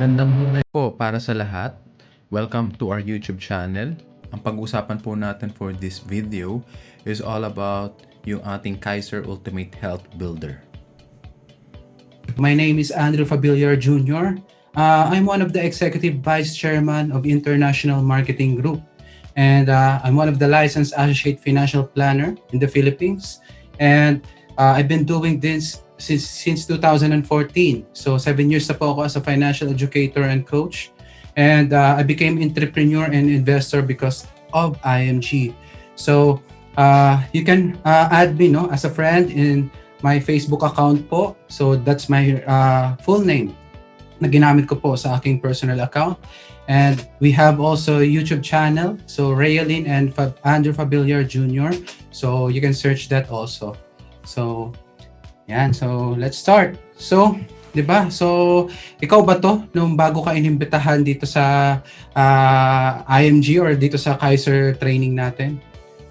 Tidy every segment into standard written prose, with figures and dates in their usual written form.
Magandang buhay po para sa lahat. Welcome to our YouTube channel. Ang pag-usapan po natin for this video is all about yung ating Kaiser Ultimate Health Builder. My name is Andrew Fabiliar Jr. I'm one of the Executive Vice Chairman of International Marketing Group. And I'm one of the licensed associate financial planner in the Philippines. And I've been doing this since 2014. So 7 years na po ako as a financial educator and coach. And I became entrepreneur and investor because of IMG. So you can add me as a friend in my Facebook account po. So that's my full name na ginamit ko po sa aking personal account. And we have also a YouTube channel, so Rayalyn and Andrew Fabiliar Jr. So you can search that also. So yan, so let's start. So, 'di ba? So ikaw ba to nung bago ka inimbitahan dito sa IMG or dito sa Kaiser training natin?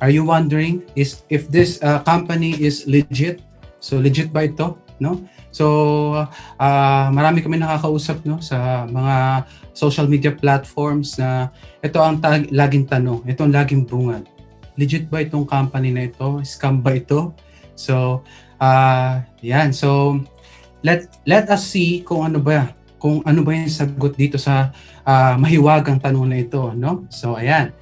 Are you wondering if this company is legit? So legit ba ito, no? So marami kami nakakausap sa mga social media platforms na ito ang laging tanong, ito ang laging bungad. Legit ba itong company na ito? Scam ba ito? So yan. So let us see kung ano ba yung sagot dito sa mahiwagang tanong na ito, no? So ayan.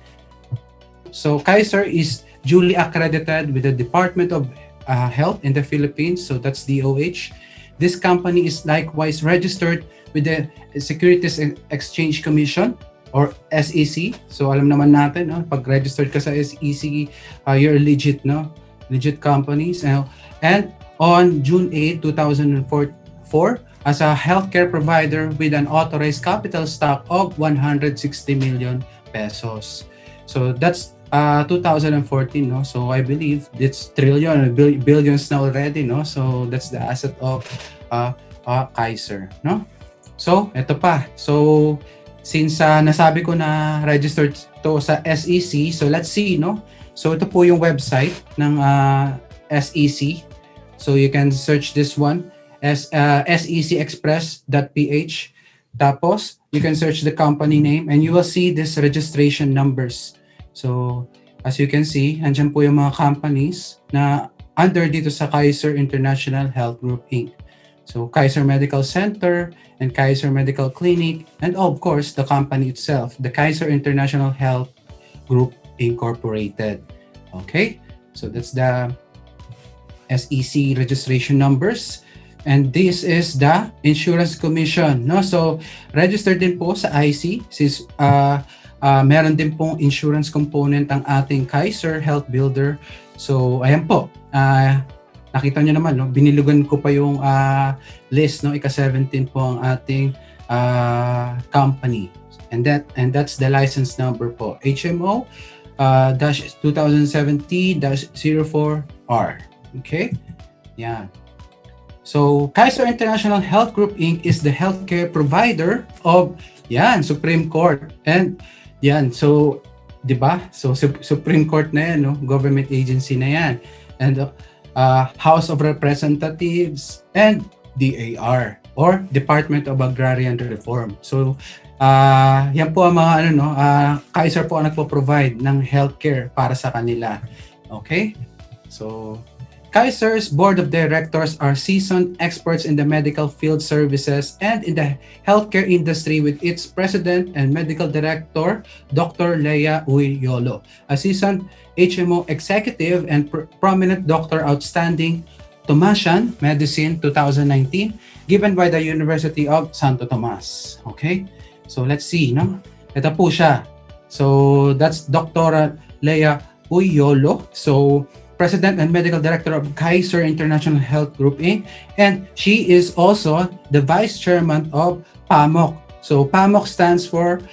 So Kaiser is duly accredited with the Department of Health in the Philippines, so that's DOH. This company is likewise registered with the Securities and Exchange Commission or SEC. So alam naman natin, pag registered ka sa SEC, you're legit, legit companies. And on June 8, 2004, as a healthcare provider with an authorized capital stock of 160 million pesos. So that's 2014, no? So I believe it's billions now already, no? So that's the asset of Kaiser, no? So ito pa. So since nasabi ko na registered to sa SEC, so let's see, no? So ito po yung website ng SEC. So you can search this one as secexpress.ph. Tapos you can search the company name and you will see this registration numbers. So, as you can see, andyan po yung mga companies na under dito sa Kaiser International Health Group Inc. So, Kaiser Medical Center and Kaiser Medical Clinic and of course, the company itself, the Kaiser International Health Group Incorporated. Okay? So, that's the SEC registration numbers. And this is the Insurance Commission. No? So, registered din po sa IC since meron din pong insurance component ang ating Kaiser Health Builder. So, ayan po. Nakita nyo naman, binilugan ko pa yung list, ika-17 po ang ating company. And that's the license number po. HMO -2070-04R. Okay? Yan. So, Kaiser International Health Group Inc. is the healthcare provider of Supreme Court. And yan, so, di ba? So, Supreme Court na yan, government agency na yan. And House of Representatives and DAR or Department of Agrarian Reform. So, yan po ang mga Kaiser po ang nagpo-provide ng healthcare para sa kanila. Okay? So, Kaiser's board of directors are seasoned experts in the medical field services and in the healthcare industry with its president and medical director, Dr. Leia Uy Yolo, a seasoned HMO executive and prominent doctor outstanding Tomasian Medicine 2019, given by the University of Santo Tomas. Okay? So let's see, no? Ito po siya. So that's Dr. Leia Uy Yolo. So President and Medical Director of Kaiser International Health Group Inc. And she is also the Vice Chairman of PAMOC. So PAMOC stands for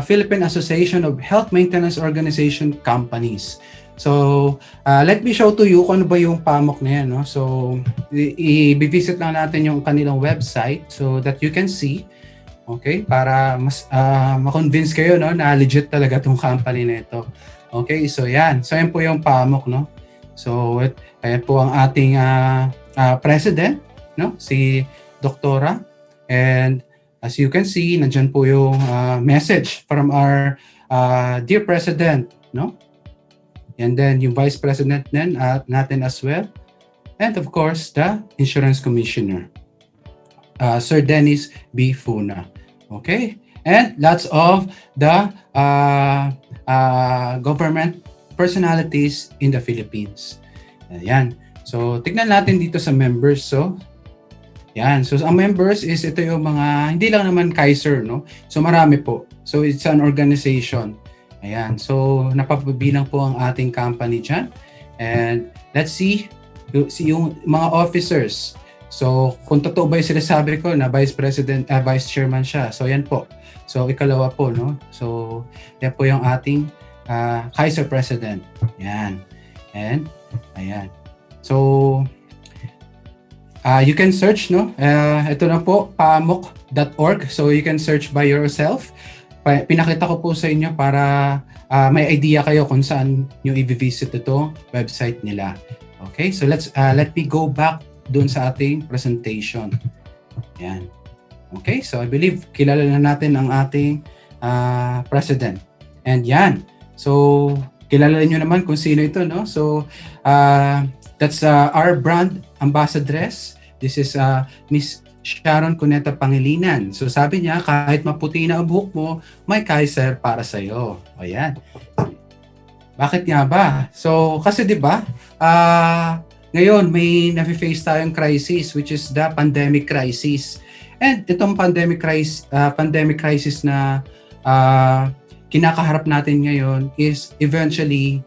Philippine Association of Health Maintenance Organization Companies. So let me show to you kung ano ba yung PAMOC na yan. No? So i-visit lang natin yung kanilang website so that you can see. Okay? Para mas ma-convince kayo na legit talaga itong company na ito. Okay? So yan. So yan po yung PAMOC, no? So, ayan po ang ating president, si Doktora. And as you can see, nandyan po yung message from our dear President, no? And then yung Vice President natin as well. And of course, the Insurance Commissioner, Sir Dennis B. Funa. Okay? And lots of the government personalities in the Philippines. Ayan. So, tignan natin dito sa members. So, yan. So, ang members is ito yung mga, hindi lang naman Kaiser, no? So, marami po. So, it's an organization. Ayan. So, napapabilang po ang ating company dyan. And let's see yung mga officers. So, kung totoo ba yung sinasabi ko na Vice President, Vice Chairman siya. So, yan po. So, ikalawa po, no? So, yan po yung ating Kaiser President. Yan. And, ayan. So, you can search, no? Ito na po, paamok.org. So, you can search by yourself. Pinakita ko po sa inyo para may idea kayo kung saan nyo i-visit ito website nila. Okay? So, let me go back doon sa ating presentation. Yan. Okay? So, I believe kilala na natin ang ating president. And yan. So, kilala nyo naman kung sino ito, no? So, that's our brand ambassadress. This is Miss Sharon Cuneta Pangilinan. So, sabi niya, kahit maputi na ang buhok mo, may Kaiser para sa'yo. O yan. Bakit nga ba? So, kasi 'di ba? Ngayon may nafe-face tayong crisis, which is the pandemic crisis. And itong pandemic crisis na kinakaharap natin ngayon is eventually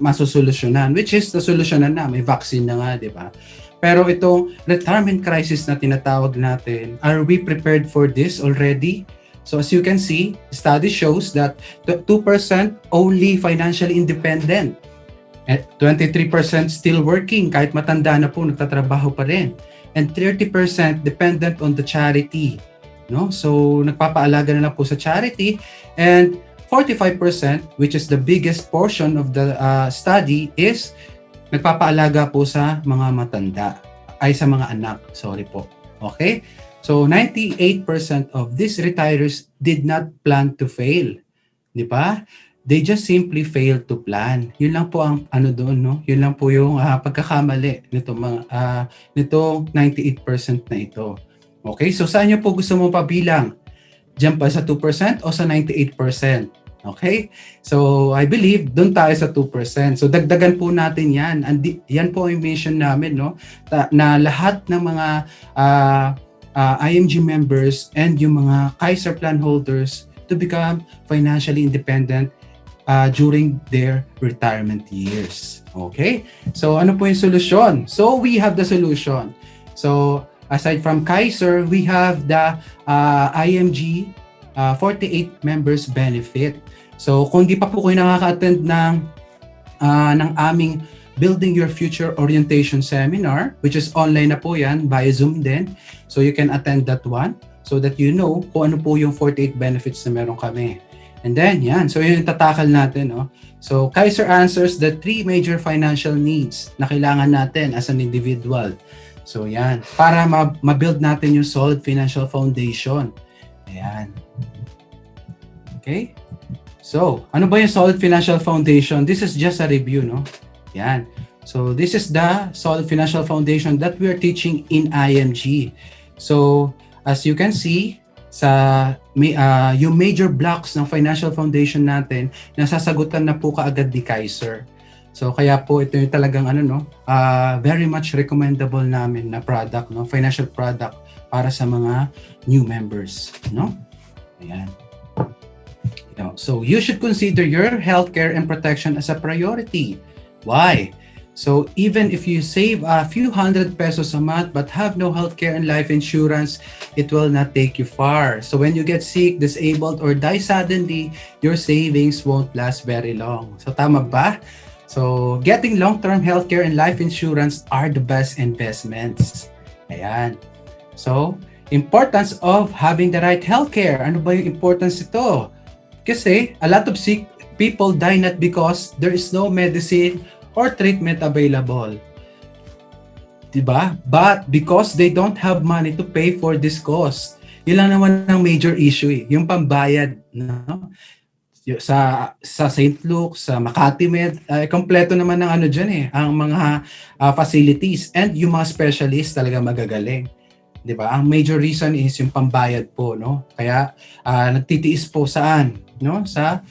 masusolusyonan, which is nasolusyonan na, may vaccine na nga, 'di ba? Pero itong retirement crisis na tinatawag natin, are we prepared for this already? So as you can see, study shows that 2% only financially independent. At 23% still working, kahit matanda na po, nagtatrabaho pa rin. And 30% dependent on the charity. No? So nagpapaalaga na lang po sa charity. And 45%, which is the biggest portion of the study, is nagpapaalaga po sa mga matanda. Ay, sa mga anak. Sorry po. Okay? So 98% of these retirees did not plan to fail. 'Di ba? They just simply failed to plan. Yun lang po ang ano doon, no? Yun lang po yung pagkakamali nito mga nitong 98% na ito. Okay? So saan niyo po gusto mo pabilang? Diyan pa sa 2% o sa 98%? Okay? So I believe doon tayo sa 2%. So dagdagan po natin 'yan. Yan po yung mission namin, no? Na lahat ng mga IMG members and yung mga Kaiser plan holders to become financially independent during their retirement years. Okay? So ano po yung solusyon? So we have the solution. So aside from Kaiser, we have the IMG 48 members benefit. So kung di pa po kayo nakaka-attend ng aming Building Your Future Orientation Seminar, which is online na po yan, via Zoom din. So you can attend that one so that you know kung ano po yung 48 benefits na meron kami. And then, yan. So yun yung tatakal natin. No? So Kaiser answers the 3 major financial needs na kailangan natin as an individual. So yan. Para ma-build natin yung solid financial foundation. Ayan. Okay? So, ano ba yung solid financial foundation? This is just a review, no? Yan. So, this is the solid financial foundation that we are teaching in IMG. So, as you can see, yung major blocks ng financial foundation natin, nasasagutan na po kaagad ni Kaiser. So, kaya po ito yung talagang very much recommendable namin na product, no? Financial product para sa mga new members, no? Ayan. So, you should consider your healthcare and protection as a priority. Why? So even if you save a few hundred pesos a month but have no healthcare and life insurance, it will not take you far. So when you get sick, disabled, or die suddenly, your savings won't last very long. So tama ba? So getting long-term healthcare and life insurance are the best investments. Ayan. So importance of having the right healthcare. Ano ba yung importance ito? Kasi a lot of sick people die not because there is no medicine or treatment available. Diba? But because they don't have money to pay for this cost. Yun lang naman ang major issue eh, yung pambayad, no? Sa St. Luke, sa Makati Med, kompleto naman ng ano diyan eh, ang mga facilities and yung mga specialists talaga magagaling. 'Di ba? Ang major reason is yung pambayad po, no? Kaya nagtitiis po saan, no? Sa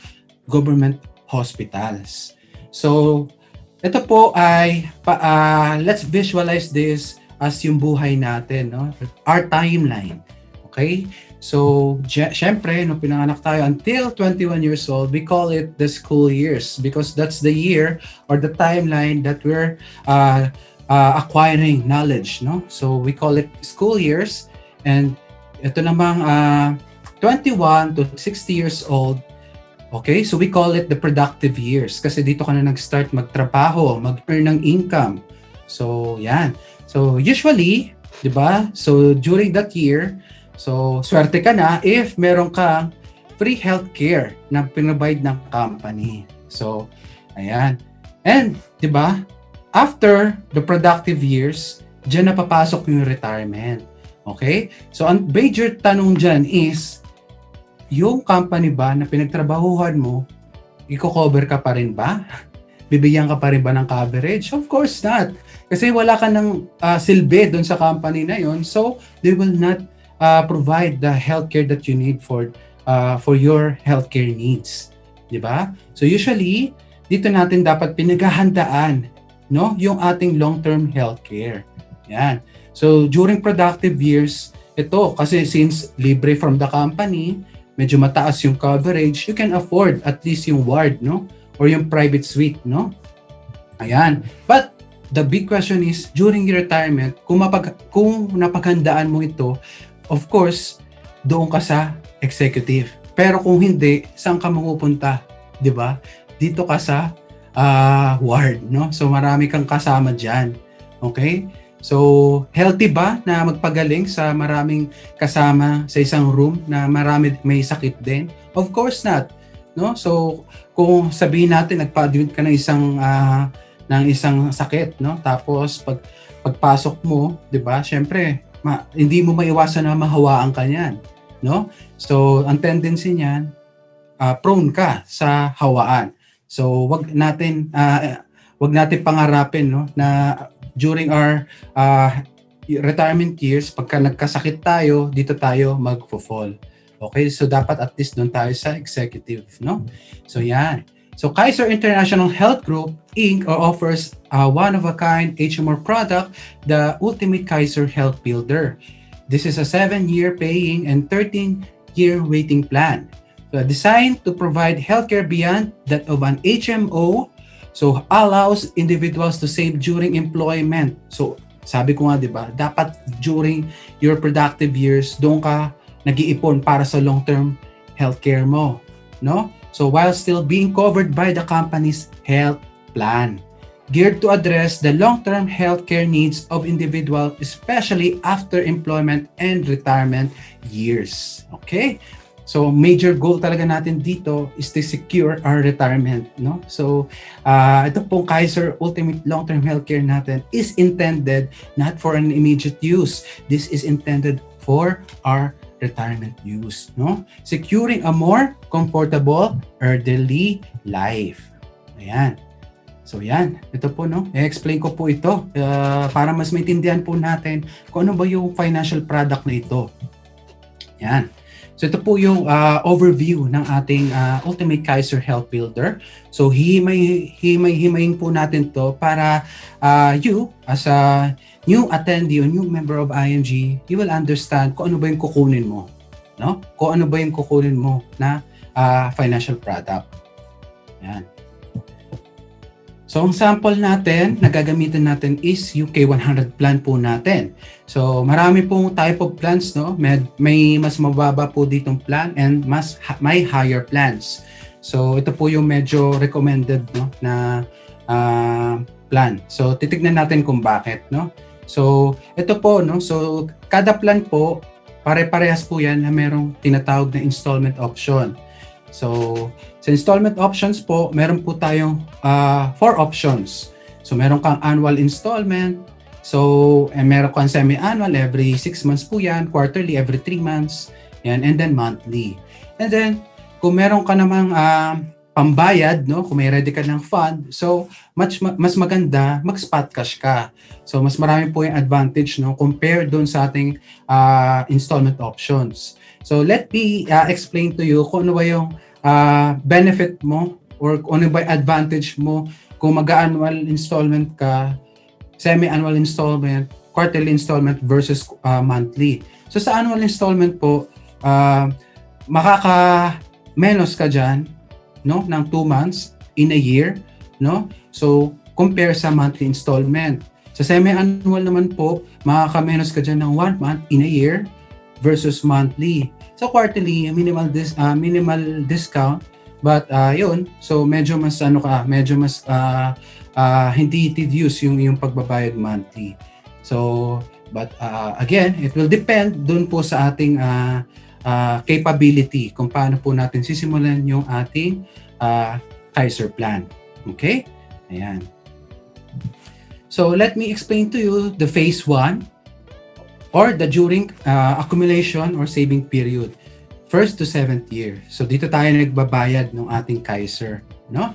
government hospitals. So, ito po ay let's visualize this as yung buhay natin, no? Our timeline. Okay? So, syempre, nung pinanganak tayo until 21 years old, we call it the school years because that's the year or the timeline that we're acquiring knowledge, no? So, we call it school years. And ito namang 21 to 60 years old, okay? So, we call it the productive years kasi dito ka na nag-start magtrabaho, mag-earn ng income. So, yan. So, usually, di ba? So, during that year, so, swerte ka na if meron kang free healthcare na pinrovide ng company. So, ayan. And, di ba, after the productive years, dyan na papasok yung retirement. Okay? So, ang major tanong dyan is, yung company ba na pinagtrabahuhan mo, i-cover ka pa rin ba? Bibigyan ka pa rin ba ng coverage? Of course not. Kasi wala ka ng silbi doon sa company na yon, so they will not provide the healthcare that you need for your healthcare needs, 'di ba? So usually dito natin dapat pinaghahandaan, no, yung ating long-term healthcare. Yan. So during productive years, ito kasi since libre from the company, medyo mataas yung coverage, you can afford at least yung ward, no, or yung private suite, no. Ayan. But the big question is during your retirement, kung napaghandaan mo ito, of course, doon ka sa executive. Pero kung hindi, saan ka mapupunta? 'Di ba? Dito ka sa ward, no? So marami kang kasama diyan. Okay? So healthy ba na magpagaling sa maraming kasama sa isang room na marami may sakit din? Of course not, no? So kung sabihin natin nagpa-admit ka ng isang sakit, no? Tapos pagpasok mo, 'di ba? Syempre hindi mo maiwasan na mahawaan ka niyan, no? So, ang tendency niyan, prone ka sa hawaan. So, wag natin pangarapin, no, na during our retirement years, pagka nagkasakit tayo, dito tayo magfo-fall. Okay? So, dapat at least doon tayo sa executive, no? So, yan. So, Kaiser International Health Group Inc. offers a one-of-a-kind HMO product, the Ultimate Kaiser Health Builder. This is a 7-year paying and 13-year waiting plan. So, designed to provide healthcare beyond that of an HMO, so allows individuals to save during employment. So, sabi ko nga, di ba, dapat during your productive years, doon ka nag-iipon para sa long-term healthcare mo, no? So while still being covered by the company's health plan, geared to address the long-term healthcare needs of individuals, especially after employment and retirement years. Okay? So major goal talaga natin dito is to secure our retirement, no? So ito pong Kaiser Ultimate Long-Term Healthcare natin is intended not for an immediate use. This is intended for our retirement use, no? Securing a more comfortable elderly life. Ayan. So yan, ito po, no? I-explain ko po ito para mas maintindihan po natin kung ano ba yung financial product na ito. Yan. So ito po yung overview ng ating Ultimate Kaiser Health Builder. So himay-himayin po natin to para you as a new attendee or new member of IMG, you will understand kung ano ba yung kukunin mo, no? Kung ano ba yung kukunin mo na financial product. Yan. So, ang sample natin na gagamitin natin is UK 100 plan po natin. So, marami pong type of plans, no? May mas mababa po ditong plan and may higher plans. So, ito po yung medyo recommended, no, na plan. So, titignan natin kung bakit, no? So, ito po, no? So, kada plan po, pare-parehas po yan na merong tinatawag na installment option. So, sa installment options po, meron po tayong 4 options. So, meron kang annual installment, So, meron kang semi-annual, every 6 months po yan, quarterly, every 3 months, yan, and then monthly. And then, kung meron ka namang pambayad, no, kung may ready ka ng fund, so, mas maganda, mag-spot cash ka. So, mas marami po yung advantage, no, compare doon sa ating installment options. So, let me explain to you kung ano ba yung benefit mo or kung ano ba yung advantage mo kung mag-annual installment ka, semi-annual installment, quarterly installment versus monthly. So sa annual installment po, makaka-menos ka dyan, no, ng 2 months in a year, no? So compare sa monthly installment. Sa semi-annual naman po, makaka-menos ka dyan ng 1 month in a year versus monthly. So quarterly, minimal discount, but yun, so medyo mas hindi tedious yung pagbabayad monthly. So, but again, it will depend dun po sa ating capability kung paano po natin sisimulan yung ating Kaiser plan. Okay? Ayan. So, let me explain to you the phase 1 or the during accumulation or saving period. 1st to 7th year. So, dito tayo nagbabayad ng ating Kaiser. No?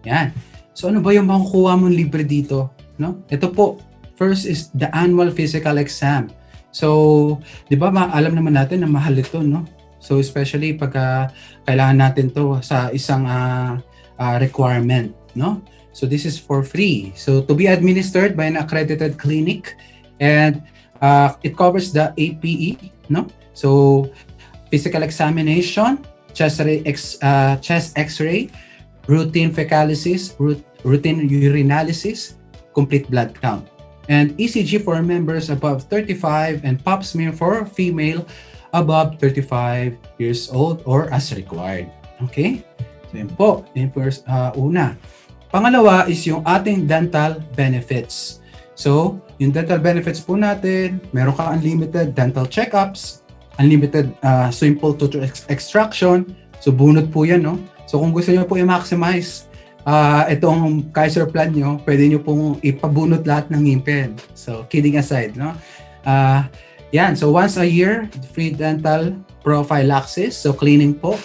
Yan. So ano ba yung makukuha mong libre dito? No? Ito po, first is the annual physical exam. So, di ba alam naman natin na mahal ito, no? So especially pag kailangan natin to sa isang requirement, no? So this is for free. So to be administered by an accredited clinic, and it covers the APE, no? So physical examination, chest X-ray, routine fecalysis, routine urinalysis, complete blood count. And ECG for members above 35 and pap smear for female above 35 years old or as required. Okay? So yun po. Yun po una. Pangalawa is yung ating dental benefits. So, yung dental benefits po natin, meron ka unlimited dental checkups, unlimited simple tooth extraction. So, bunot po yan, no? So kung gusto niyo po i-maximize itong Kaiser plan nyo, pwede nyo pong ipabunot lahat ng ngipin. So kidding aside, no? Yan, so once a year, free dental prophylaxis. So cleaning po,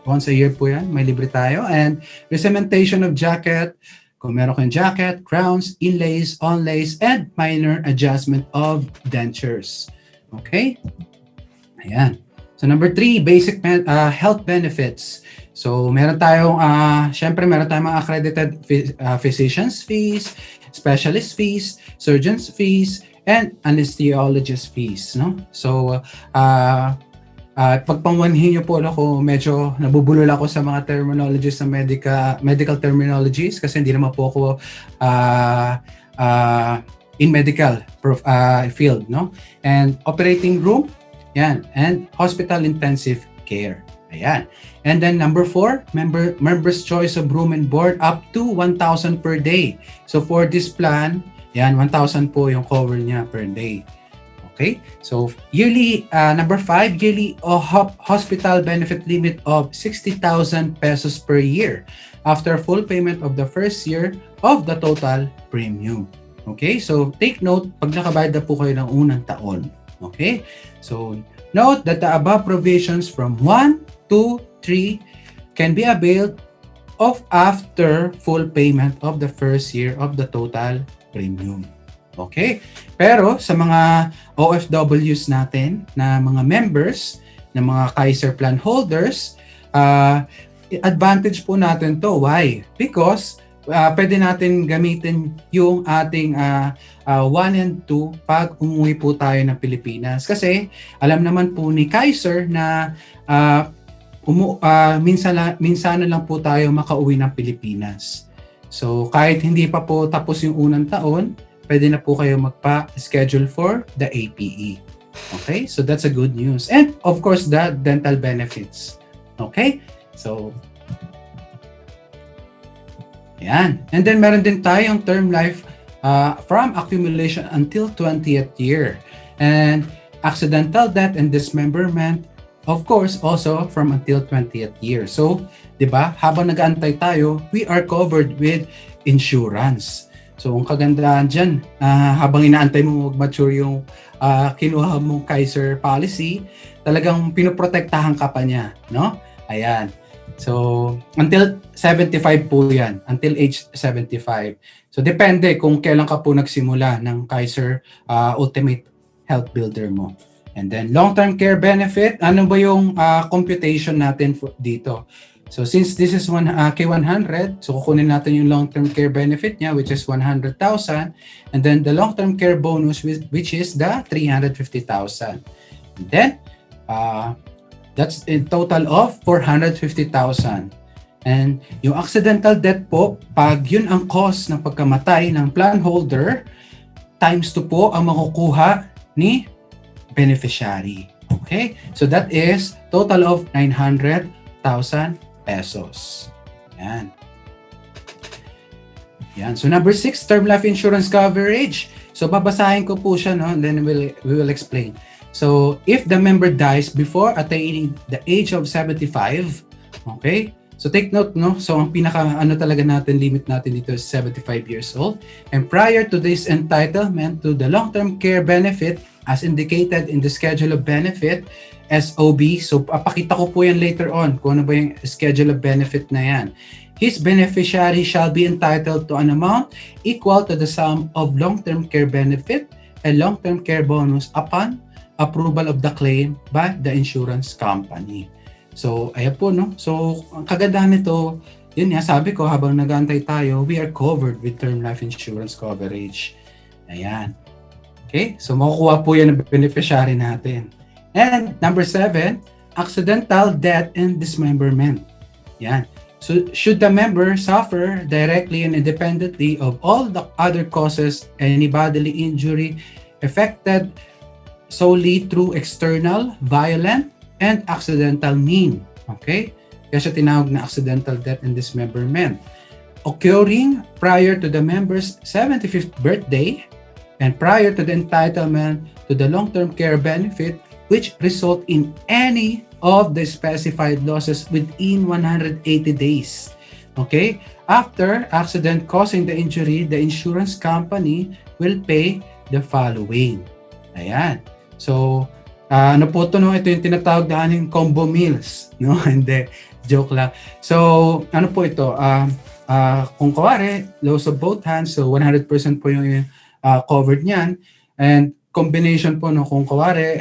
once a year po yan, may libre tayo. And cementation of jacket, kung meron kayong jacket, crowns, inlays, onlays, and minor adjustment of dentures. Okay? Ayan. So number 3, basic health benefits. So meron tayong, syempre meron tayong mga accredited physicians fees, specialist fees, surgeons fees, and anesthesiologist fees, no? So, pagpangwanhin niyo po ako, medyo nabubulol ako sa mga terminologies sa medical terminologies kasi hindi naman po ako in medical field, no? And operating room, yan, and hospital intensive care. Ayan. And then number 4, members choice of room and board up to 1,000 per day. So for this plan, yan, 1,000 po yung cover niya per day. Okay? So yearly, number 5, yearly hospital benefit limit of 60,000 pesos per year after full payment of the first year of the total premium. Okay? So take note, pag nakabayad na po kayo ng unang taon. Okay? So note that the above provisions from 1, 2, 3 can be availed of after full payment of the first year of the total premium. Okay? Pero sa mga OFWs natin na mga members, na mga Kaiser plan holders, advantage po natin to. Why? Because pwede natin gamitin yung ating 1 and 2 pag umuwi po tayo ng Pilipinas. Kasi alam naman po ni Kaiser na minsan na lang po tayo makauwi ng Pilipinas. So kahit hindi pa po tapos yung unang taon, pwede na po kayo magpa-schedule for the APE. Okay? So that's a good news. And of course, the dental benefits. Okay? So yan. And then meron din tayong term life from accumulation until 20th year. And accidental death and dismemberment, of course, also from until 20th year. So, 'di ba? Habang nag-aantay tayo, we are covered with insurance. So, ang kagandahan dyan, habang inaantay mo mag-mature yung kinuha mong Kaiser policy, talagang pinoprotektahan ka pa niya, no? Ayan. So, until 75 po yan. Until age 75. So, depende kung kailan ka po nagsimula ng Kaiser Ultimate Health Builder mo. And then, long-term care benefit, ano ba yung computation natin dito? So, since this is K100, so kukunin natin yung long-term care benefit niya, which is 100,000. And then, the long-term care bonus, which is the 350,000. And then, that's a total of 450,000. And yung accidental death po, pag yun ang cause ng pagkamatay ng plan holder, times 2 po ang makukuha ni beneficiary. Okay? So that is total of 900,000 pesos. Yan. Yan. So number 6, term life insurance coverage. So babasahin ko po siya, no? And then we will explain. So if the member dies before attaining the age of 75, okay? So take note, no? So ang pinaka talaga natin, limit natin dito is 75 years old. And prior to this entitlement to the long-term care benefit as indicated in the schedule of benefit, SOB. So papakita ko po yan later on kung ano ba yung schedule of benefit na yan. His beneficiary shall be entitled to an amount equal to the sum of long-term care benefit and long-term care bonus upon approval of the claim by the insurance company. So, ayan po, no? So, ang kagandahan nito, yun nga, sabi ko, habang nag-aantay tayo, we are covered with term life insurance coverage. Ayan. Okay? So, makukuha po yan ng beneficiary natin. And number 7, accidental death and dismemberment. Yan. So, should the member suffer directly and independently of all the other causes, any bodily injury affected solely through external, violent, and accidental mean. Okay? Kaya siya tinawag na accidental death and dismemberment. Occurring prior to the member's 75th birthday and prior to the entitlement to the long-term care benefit which result in any of the specified losses within 180 days. Okay? After accident causing the injury, the insurance company will pay the following. Ayan. So, ano po ito, no? Ito yung tinatawag na yung combo meals. No? Hindi. Joke lang. So, ano po ito? Kung kawari, loss of both hands, so 100% po yung covered niyan. And combination po, no? Kung kawari,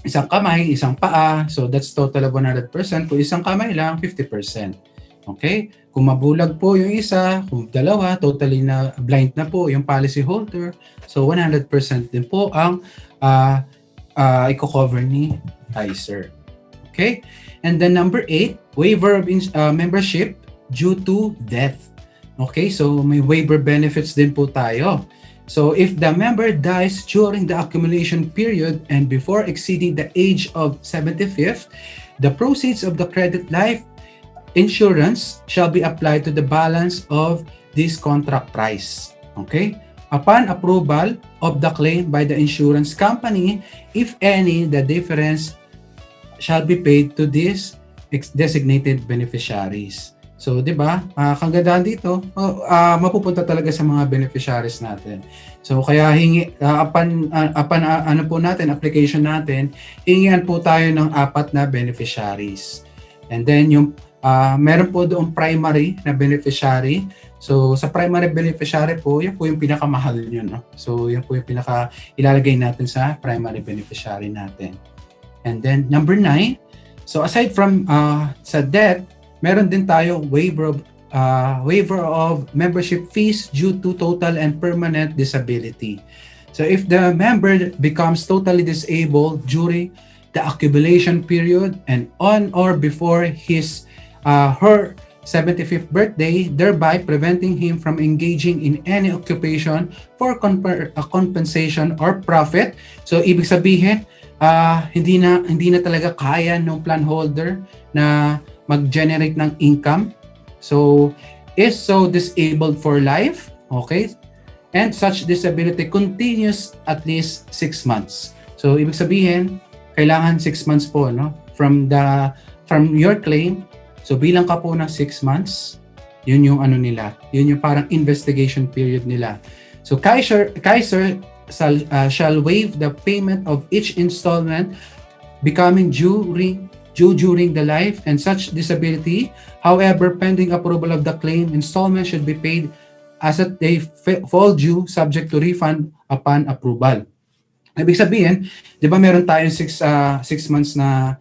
isang kamay, isang paa, so that's total of 100%. Kung isang kamay lang, 50%. Okay? Kung mabulag po yung isa, kung dalawa, totally na blind na po yung policy holder, so 100% din po ang i-cover ni Kaiser. Okay? And then number 8, waiver of membership due to death. Okay? So may waiver benefits din po tayo. So if the member dies during the accumulation period and before exceeding the age of 75th, the proceeds of the credit life insurance shall be applied to the balance of this contract price. Okay? Upon approval of the claim by the insurance company, if any, the difference shall be paid to these designated beneficiaries. So, di ba? Kagandahan dito, mapupunta talaga sa mga beneficiaries natin. So, kaya upon ano po natin, application natin, hingian po tayo ng 4 na beneficiaries. And then, yung meron po doon primary na beneficiary. So, sa primary beneficiary po, yan po yung pinakamahal nyo. No? So, yan po yung ilalagay natin sa primary beneficiary natin. And then, number 9, so aside from sa debt, meron din tayo waiver of membership fees due to total and permanent disability. So, if the member becomes totally disabled during the accumulation period and on or before her 75th birthday, thereby preventing him from engaging in any occupation for compensation or profit. So, ibig sabihin, hindi na talaga kaya ng plan holder na mag-generate ng income. So, is so disabled for life, okay? And such disability continues at least 6 months. So, ibig sabihin, kailangan 6 months po, no? From your claim. So, bilang ka po ng 6 months. Yun yung ano nila. Yun yung parang investigation period nila. So Kaiser shall waive the payment of each installment becoming due during the life and such disability. However, pending approval of the claim, installment should be paid as if they fall due, subject to refund upon approval. Ibig sabihin, di ba meron tayong 6 months na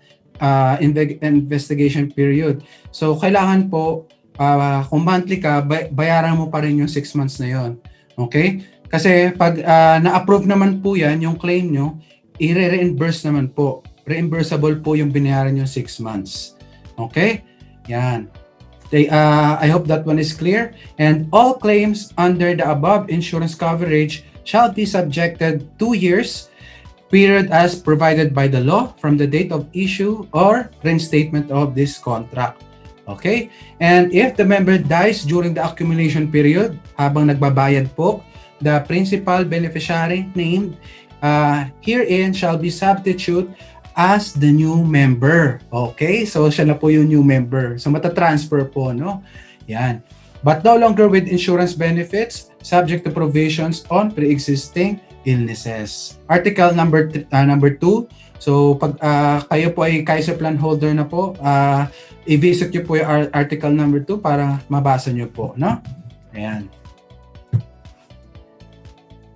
investigation period. So, kailangan po, kung monthly ka, bayaran mo pa rin yung 6 months na yon. Okay? Kasi pag na-approve naman po yan, yung claim nyo, i-reimburse naman po. Reimbursable po yung binayaran yung 6 months. Okay? Yan. I hope that one is clear. And all claims under the above insurance coverage shall be subjected 2 years period as provided by the law from the date of issue or reinstatement of this contract. Okay? And if the member dies during the accumulation period, habang nagbabayad po, the principal beneficiary named herein shall be substitute as the new member. Okay? So, siya na po yung new member. So, matatransfer po, no? Yan. But no longer with insurance benefits, subject to provisions on pre-existing illnesses. Article number 2. So, pag kayo po ay Kaiser plan holder na po, i-visit nyo po yung article number 2 para mabasa nyo po, no? Ayan.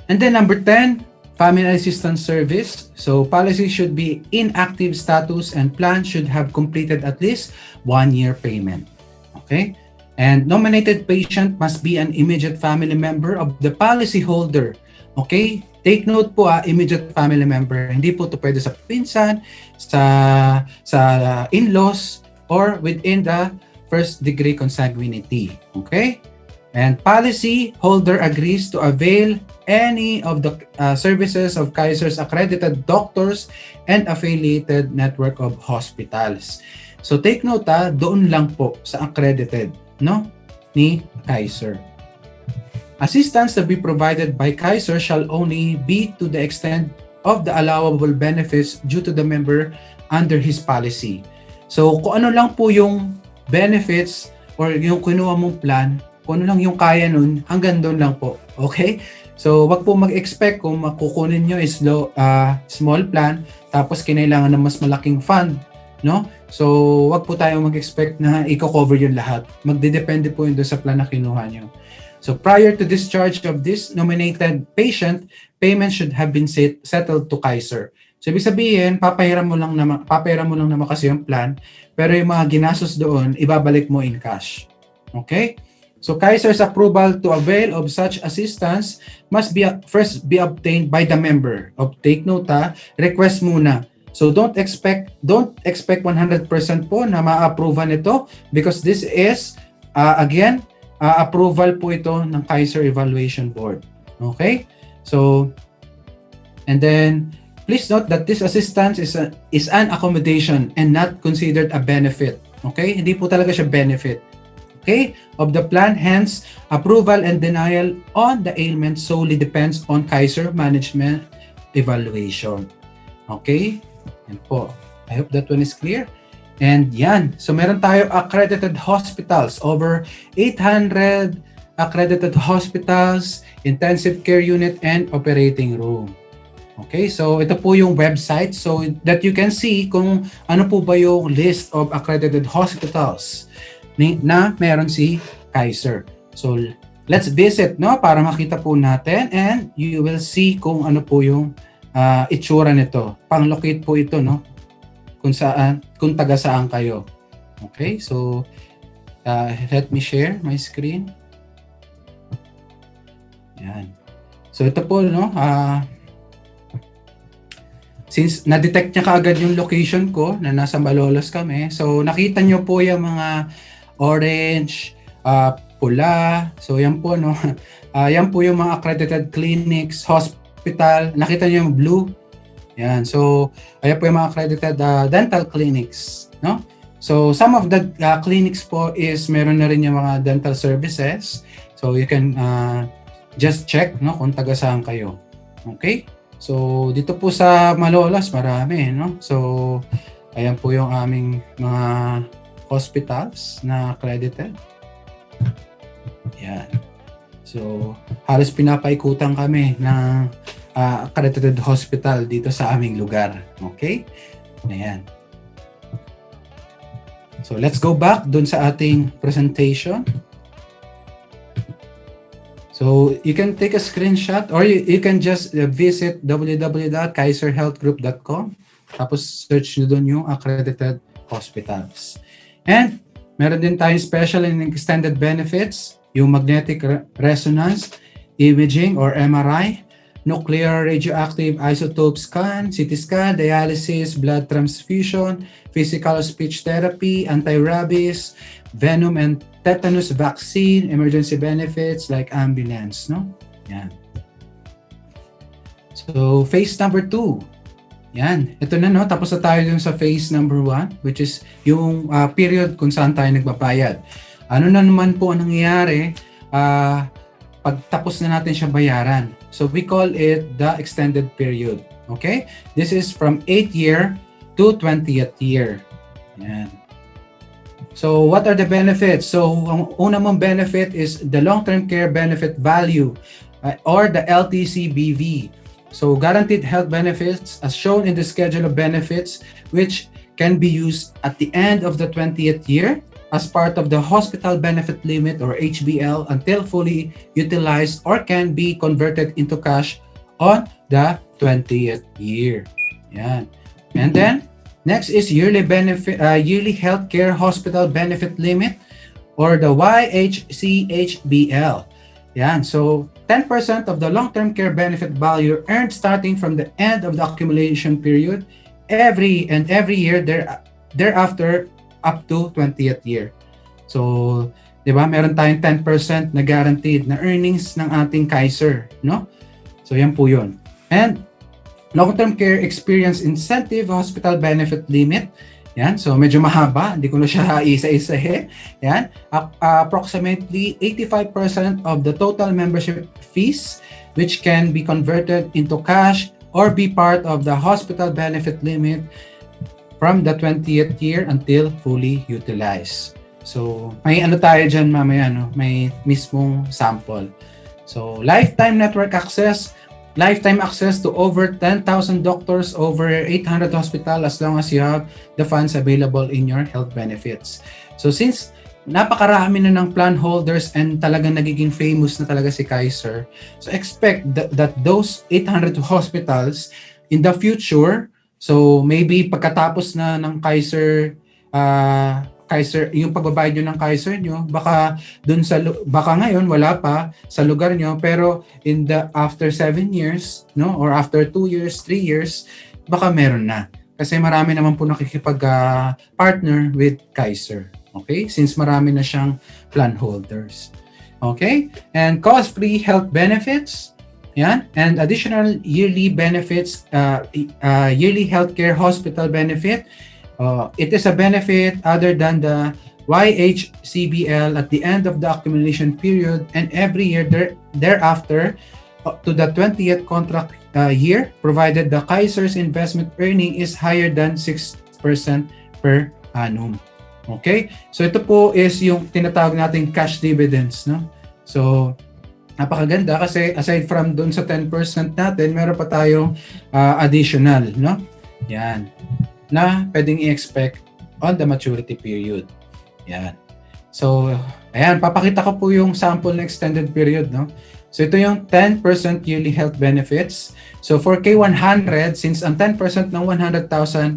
And then number 10, Family Assistance Service. So, policy should be in active status and plan should have completed at least 1 year payment. Okay? And nominated patient must be an immediate family member of the policy holder. Okay? Take note po, immediate family member. Hindi po ito pwede sa pinsan, sa in-laws, or within the first degree consanguinity. Okay? And policy holder agrees to avail any of the services of Kaiser's accredited doctors and affiliated network of hospitals. So take note, doon lang po sa accredited, no, ni Kaiser. Assistance to be provided by Kaiser shall only be to the extent of the allowable benefits due to the member under his policy. So kung ano lang po yung benefits or yung kinuha mong plan, kung ano lang yung kaya nun, hanggang doon lang po. Okay? So wag po mag-expect kung makukunin nyo is small plan tapos kinailangan ng mas malaking fund, no? So wag po tayong mag-expect na i-cover yun lahat. Magdedepende po yun doon sa plan na kinuha nyo. So prior to discharge of this nominated patient, payment should have been settled to Kaiser. So ibig sabihin, papahiram mo lang naman kasi yung plan, pero yung mga ginastos doon, ibabalik mo in cash. Okay? So Kaiser's approval to avail of such assistance must first be obtained by the member. Take note, request muna. So don't expect 100% po na ma-approvean ito because this is again approval po ito ng Kaiser Evaluation Board. Okay? So, and then, please note that this assistance is an accommodation and not considered a benefit. Okay? Hindi po talaga siya benefit. Okay? Of the plan, hence, approval and denial on the ailment solely depends on Kaiser management evaluation. Okay? Yan po. I hope that one is clear. And yan. So meron tayo accredited hospitals. Over 800 accredited hospitals, intensive care unit, and operating room. Okay, so ito po yung website so that you can see kung ano po ba yung list of accredited hospitals na meron si Kaiser. So let's visit, no, para makita po natin and you will see kung ano po yung itsura nito. Pang-locate po ito, no? Kung taga saan kayo. Okay, so let me share my screen. Yan. So ito po, no, since na-detect niya kaagad yung location ko na nasa Malolos kami, so nakita niyo po yung mga orange, pula, so yan po, no, yan po yung mga accredited clinics, hospital, nakita niyo yung blue. Yan. So, ayan po yung mga accredited dental clinics, no? So, some of the clinics po is meron na rin yung mga dental services. So, you can just check, no, kung taga saan kayo. Okay? So, dito po sa Malolos, marami, no? So, ayan po yung aming mga hospitals na accredited. Yan. So, halos pinapaikutan kami ng accredited hospital dito sa aming lugar. Okay? Ayan. So, let's go back dun sa ating presentation. So, you can take a screenshot or you can just visit www.kaiserhealthgroup.com, tapos search nyo dun yung accredited hospitals. And meron din tayong special and extended benefits, yung magnetic resonance imaging or MRI, nuclear radioactive isotope scan, CT scan, dialysis, blood transfusion, physical speech therapy, anti-rabies, venom and tetanus vaccine, emergency benefits like ambulance, no? Yan. So, phase number 2. Yan. Ito na, no? Tapos na tayo dun sa phase number 1, which is yung period kung saan tayo nagbabayad. Ano na naman po ang nangyayari pagtapos na natin siya bayaran? So, we call it the extended period. Okay? This is from 8th year to 20th year. Yan. So, what are the benefits? So, ang una mong benefit is the long-term care benefit value or the LTCBV. So, guaranteed health benefits as shown in the schedule of benefits, which can be used at the end of the 20th year as part of the hospital benefit limit or HBL until fully utilized or can be converted into cash on the 20th year. Yan. And then, next is yearly healthcare hospital benefit limit or the YHCHBL. Yan. So, 10% of the long-term care benefit value earned starting from the end of the accumulation period every year thereafter up to 20th year. So, 'di ba? Meron tayong 10% na guaranteed na earnings ng ating Kaiser, no? So, yan po 'yon. And long-term care experience incentive hospital benefit limit. Yan, so medyo mahaba, hindi ko na siya isa-isa Yan, approximately 85% of the total membership fees which can be converted into cash or be part of the hospital benefit limit from the 20th year until fully utilized. So, may ano tayo dyan mamaya, no? May mismong sample. So, lifetime network access, lifetime access to over 10,000 doctors, over 800 hospital as long as you have the funds available in your health benefits. So since napakarami na ng plan holders and talagang nagiging famous na talaga si Kaiser, so expect that those 800 hospitals in the future, so maybe pagkatapos na ng Kaiser yung pagbabayad nyo ng Kaiser nyo, baka ngayon wala pa sa lugar nyo, pero after 7 years, no, or after 2 years, 3 years, baka meron na. Kasi marami naman po partner with Kaiser. Okay? Since marami na siyang plan holders. Okay? And cost-free health benefits. Yan. And additional yearly benefits, yearly healthcare hospital benefit. It is a benefit other than the YHCBL at the end of the accumulation period and every year thereafter to the 20th contract year, provided the Kaiser's investment earning is higher than 6% per annum. Okay? So ito po is yung tinatawag nating cash dividends, no? So napakaganda kasi aside from doon sa 10% natin, meron pa tayong additional, no? Yan. Na pwedeng i-expect on the maturity period. Yan. So, ayan, papakita ko po yung sample na extended period, no? So, ito yung 10% yearly health benefits. So, for K100, since ang 10% ng 100,000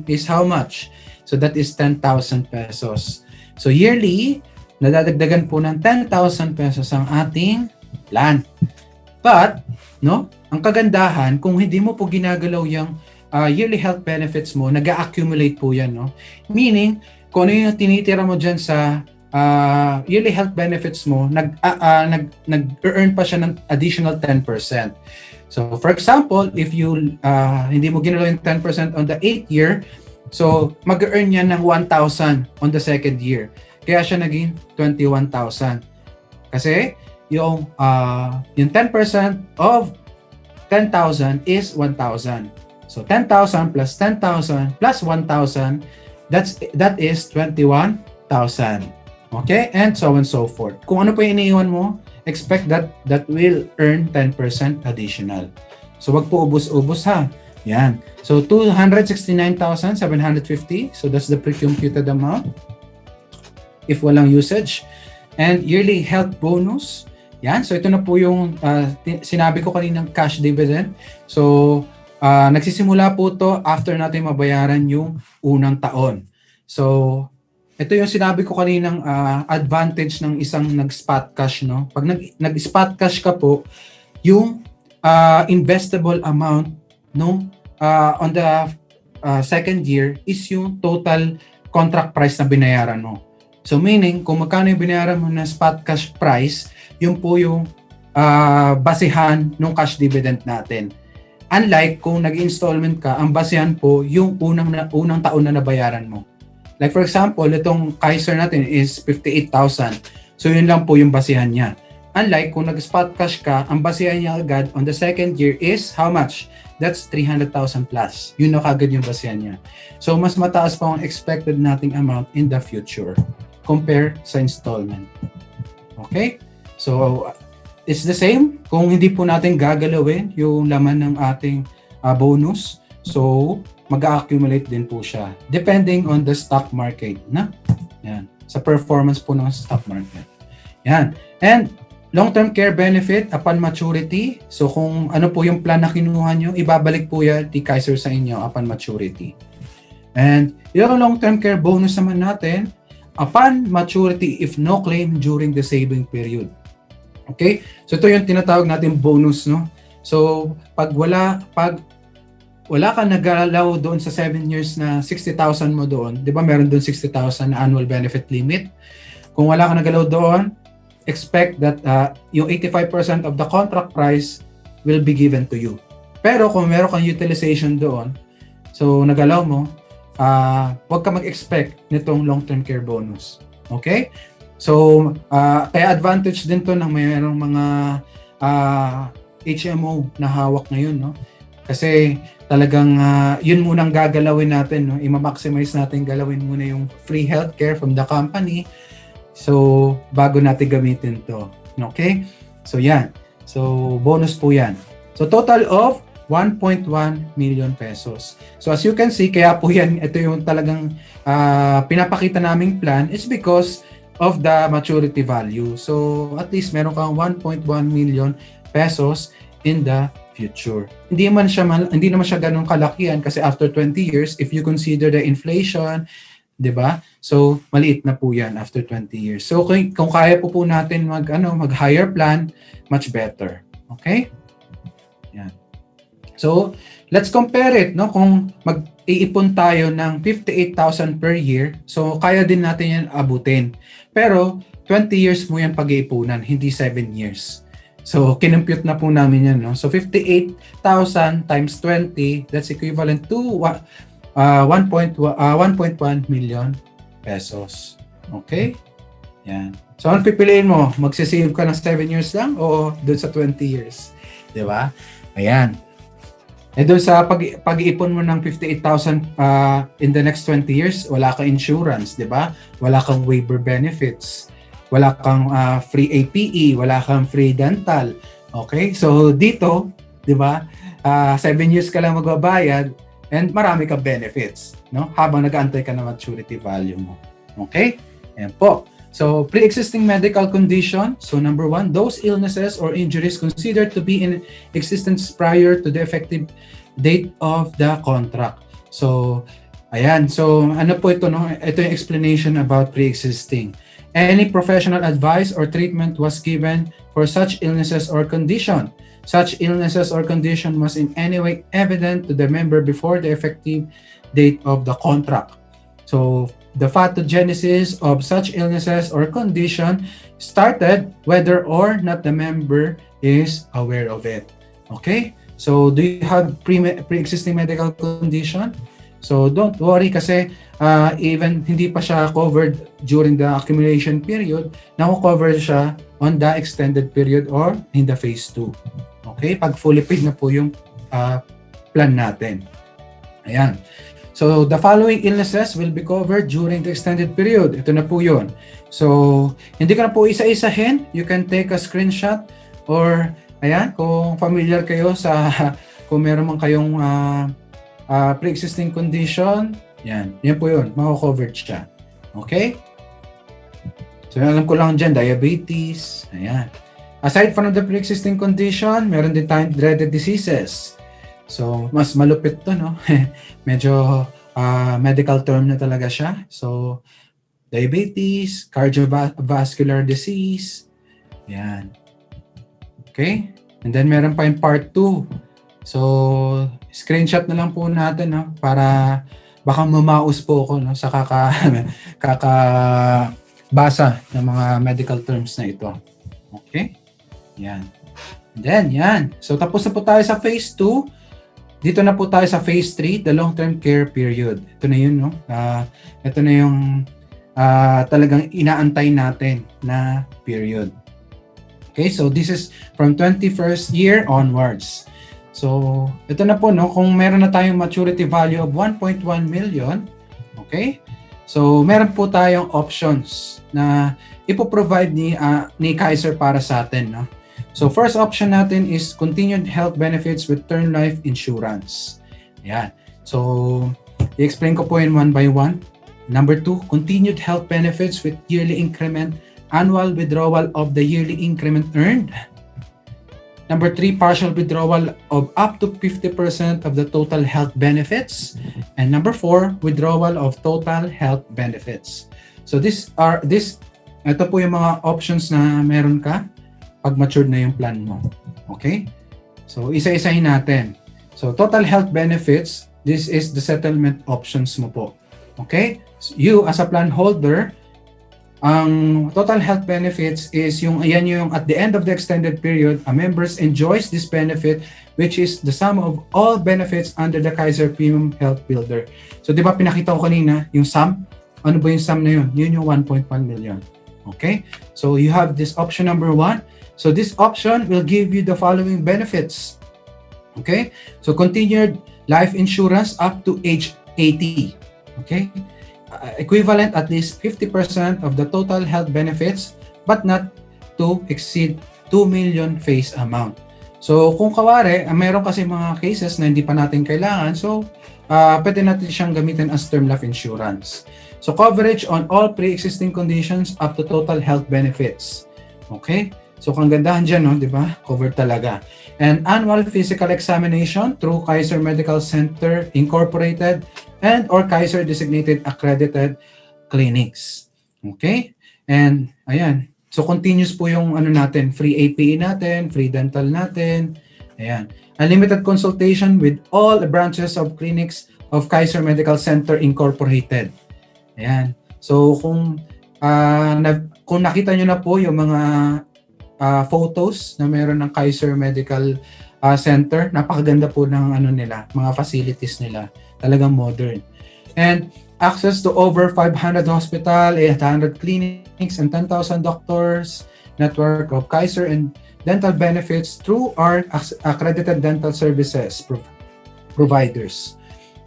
is how much? So, that is 10,000 pesos. So, yearly, nadadagdagan po ng 10,000 pesos ang ating plan. But, no, ang kagandahan, kung hindi mo po ginagalaw yung yearly health benefits mo, nag-accumulate po yan, no? Meaning, kung ano yung tinitira mo dyan sa yearly health benefits mo, nag-earn pa siya ng additional 10%. So, for example, if you hindi mo ginalaw yung 10% on the 8th year, so mag-earn yan ng 1,000 on the 2nd year. Kaya siya naging 21,000. Kasi yung 10% of 10,000 is 1,000. So 10,000 plus 10,000 plus 1,000, that is 21,000. Okay? And so on and so forth. Kung ano pa yung iniiwan mo, expect that that will earn 10% additional. So wag po ubos-ubos ha. Yan. So 269,750. So that's the pre-computed amount if walang usage. And yearly health bonus. Yan. So ito na po yung sinabi ko kaninang cash dividend. So nagsisimula po to after natin mabayaran yung unang taon. So ito yung sinabi ko kaninang advantage ng isang nag-spot cash, no? Pag nag-spot cash ka po, yung investable amount no on the second year is yung total contract price na binayaran mo. So meaning, kung magkano yung binayaran mo na spot cash price, yun po yung basihan ng cash dividend natin. Unlike kung nag-installment ka, ang basihan po yung unang taon na nabayaran mo. Like for example, itong Kaiser natin is 58,000. So yun lang po yung basihan niya. Unlike kung nag-spot cash ka, ang basihan niya agad on the second year is how much? That's 300,000 plus. Yun na kagad yung basihan niya. So mas mataas pa ang expected nating amount in the future compare sa installment. Okay? So it's the same kung hindi po natin gagalawin yung laman ng ating bonus. So mag-accumulate din po siya depending on the stock market, na? Yan. Sa performance po ng stock market. Yan. And long-term care benefit upon maturity. So kung ano po yung plan na kinuha nyo, ibabalik po yan ni Kaiser sa inyo upon maturity. And yung long-term care bonus naman natin upon maturity if no claim during the saving period. Okay? So ito yung tinatawag natin bonus, no? So pag wala ka nagalaw doon sa 7 years na 60,000 mo doon, di ba meron doon 60,000 na annual benefit limit? Kung wala ka nagalaw doon, expect that yung 85% of the contract price will be given to you. Pero kung meron kang utilization doon, so nagalaw mo, huwag ka mag-expect nitong long-term care bonus. Okay? So, kaya advantage din to ng mayroong mga HMO na hawak ngayon, no? Kasi talagang yun munang gagalawin natin, no? I-maximize natin, galawin muna yung free healthcare from the company. So, bago natin gamitin to. Okay? So, yan. So, bonus po yan. So, total of 1.1 million pesos. So, as you can see, kaya po yan, ito yung talagang pinapakita naming plan is because of the maturity value. So, at least meron kang 1.1 million pesos in the future. Hindi naman siya ganun kalakihan kasi after 20 years, if you consider the inflation, 'di ba? So maliit na po 'yan after 20 years. So kung kaya po natin mag-higher plan, much better. Okay? Yan. So let's compare it, no? Kung mag-iipon tayo ng 58,000 per year, so kaya din natin 'yan abutin. Pero 20 years mo 'yan pag-iipunan, hindi 7 years. So, kinumpute na po namin yan, no? So, 58,000 times 20, that's equivalent to 1.1 million pesos. Okay? Yan. So, ano pipiliin mo? Magsisave ka ng 7 years lang o doon sa 20 years? Diba? Ayan. Eh doon sa pag-iipon mo ng 58,000 in the next 20 years, wala kang insurance, diba? Wala kang waiver benefits. Wala kang free APE, wala kang free dental. Okay? So dito, 'di ba? 7 years ka lang magbabayad and marami kang benefits, no? Habang nag-aantay ka ng maturity value mo. Okay? Ayan po. So pre-existing medical condition. So number 1, those illnesses or injuries considered to be in existence prior to the effective date of the contract. So ayan. So ano po ito, no? Ito yung explanation about pre-existing. Any professional advice or treatment was given for such illnesses or condition. Such illnesses or condition was in any way evident to the member before the effective date of the contract. So, the pathogenesis of such illnesses or condition started whether or not the member is aware of it. Okay? So, do you have pre-existing medical condition? So, don't worry kasi even hindi pa siya covered during the accumulation period, na-cover siya on the extended period or in the phase 2. Okay? Pag fully paid na po yung plan natin. Ayan. So, the following illnesses will be covered during the extended period. Ito na po yun. So, hindi ko na po isa-isahin. You can take a screenshot or ayan, kung familiar kayo sa kung meron man kayong pre-existing condition, yan po yun, mako-covered siya. Okay? So, alam ko lang dyan, diabetes, ayan. Aside from the pre-existing condition, meron din tayong dreaded diseases. So, mas malupit to, no? Medyo medical term na talaga siya. So, diabetes, cardiovascular disease, yan. Okay? And then, meron pa yung part 2. So, screenshot na lang po natin, no? Para baka mamaus po ako, no? Sa kakabasa ng mga medical terms na ito. Okay? Yan. And then, yan. So, tapos na po tayo sa phase 2. Dito na po tayo sa phase 3, the long-term care period. Ito na yun, no? Ito na yung talagang inaantay natin na period. Okay, so this is from 21st year onwards. So, ito na po, no? Kung meron na tayong maturity value of 1.1 million, okay? So, meron po tayong options na ipoprovide ni Kaiser para sa atin, no? So, first option natin is continued health benefits with term life insurance. Ayan. So, i-explain ko po yun one by one. Number 2, continued health benefits with yearly increment, annual withdrawal of the yearly increment earned. Number 3, partial withdrawal of up to 50% of the total health benefits. And number 4, withdrawal of total health benefits. So ito po yung mga options na meron ka pag matured na yung plan mo. Okay? So isa-isahin natin. So total health benefits, this is the settlement options mo po. Okay? So, you as a plan holder, ang total health benefits is yung at the end of the extended period, a member enjoys this benefit, which is the sum of all benefits under the Kaiser Premium Health Builder. So, di ba pinakita ko kanina yung sum? Ano ba yung sum na yun? Yun yung 1.1 million. Okay? So, you have this option number 1. So, this option will give you the following benefits. Okay? So, continued life insurance up to age 80. Okay? Equivalent at least 50% of the total health benefits but not to exceed 2 million face amount. So kung kawari, mayroon kasi mga cases na hindi pa natin kailangan, so pwede natin siyang gamitin as term life insurance. So coverage on all pre-existing conditions up to total health benefits. Okay? So kung gandahan dyan, no, di ba? Covered talaga. And annual physical examination through Kaiser Medical Center Incorporated and or Kaiser designated accredited clinics. Okay? And ayan. So continuous po yung natin, free APE natin, free dental natin. Ayan. Unlimited consultation with all the branches of clinics of Kaiser Medical Center Incorporated. Ayan. So kung nakita nyo na po yung mga photos na meron ng Kaiser Medical Center, napakaganda po ng nila, mga facilities nila. Talagang modern. And access to over 500 hospital, 800 clinics, and 10,000 doctors, network of Kaiser and dental benefits through our accredited dental services providers.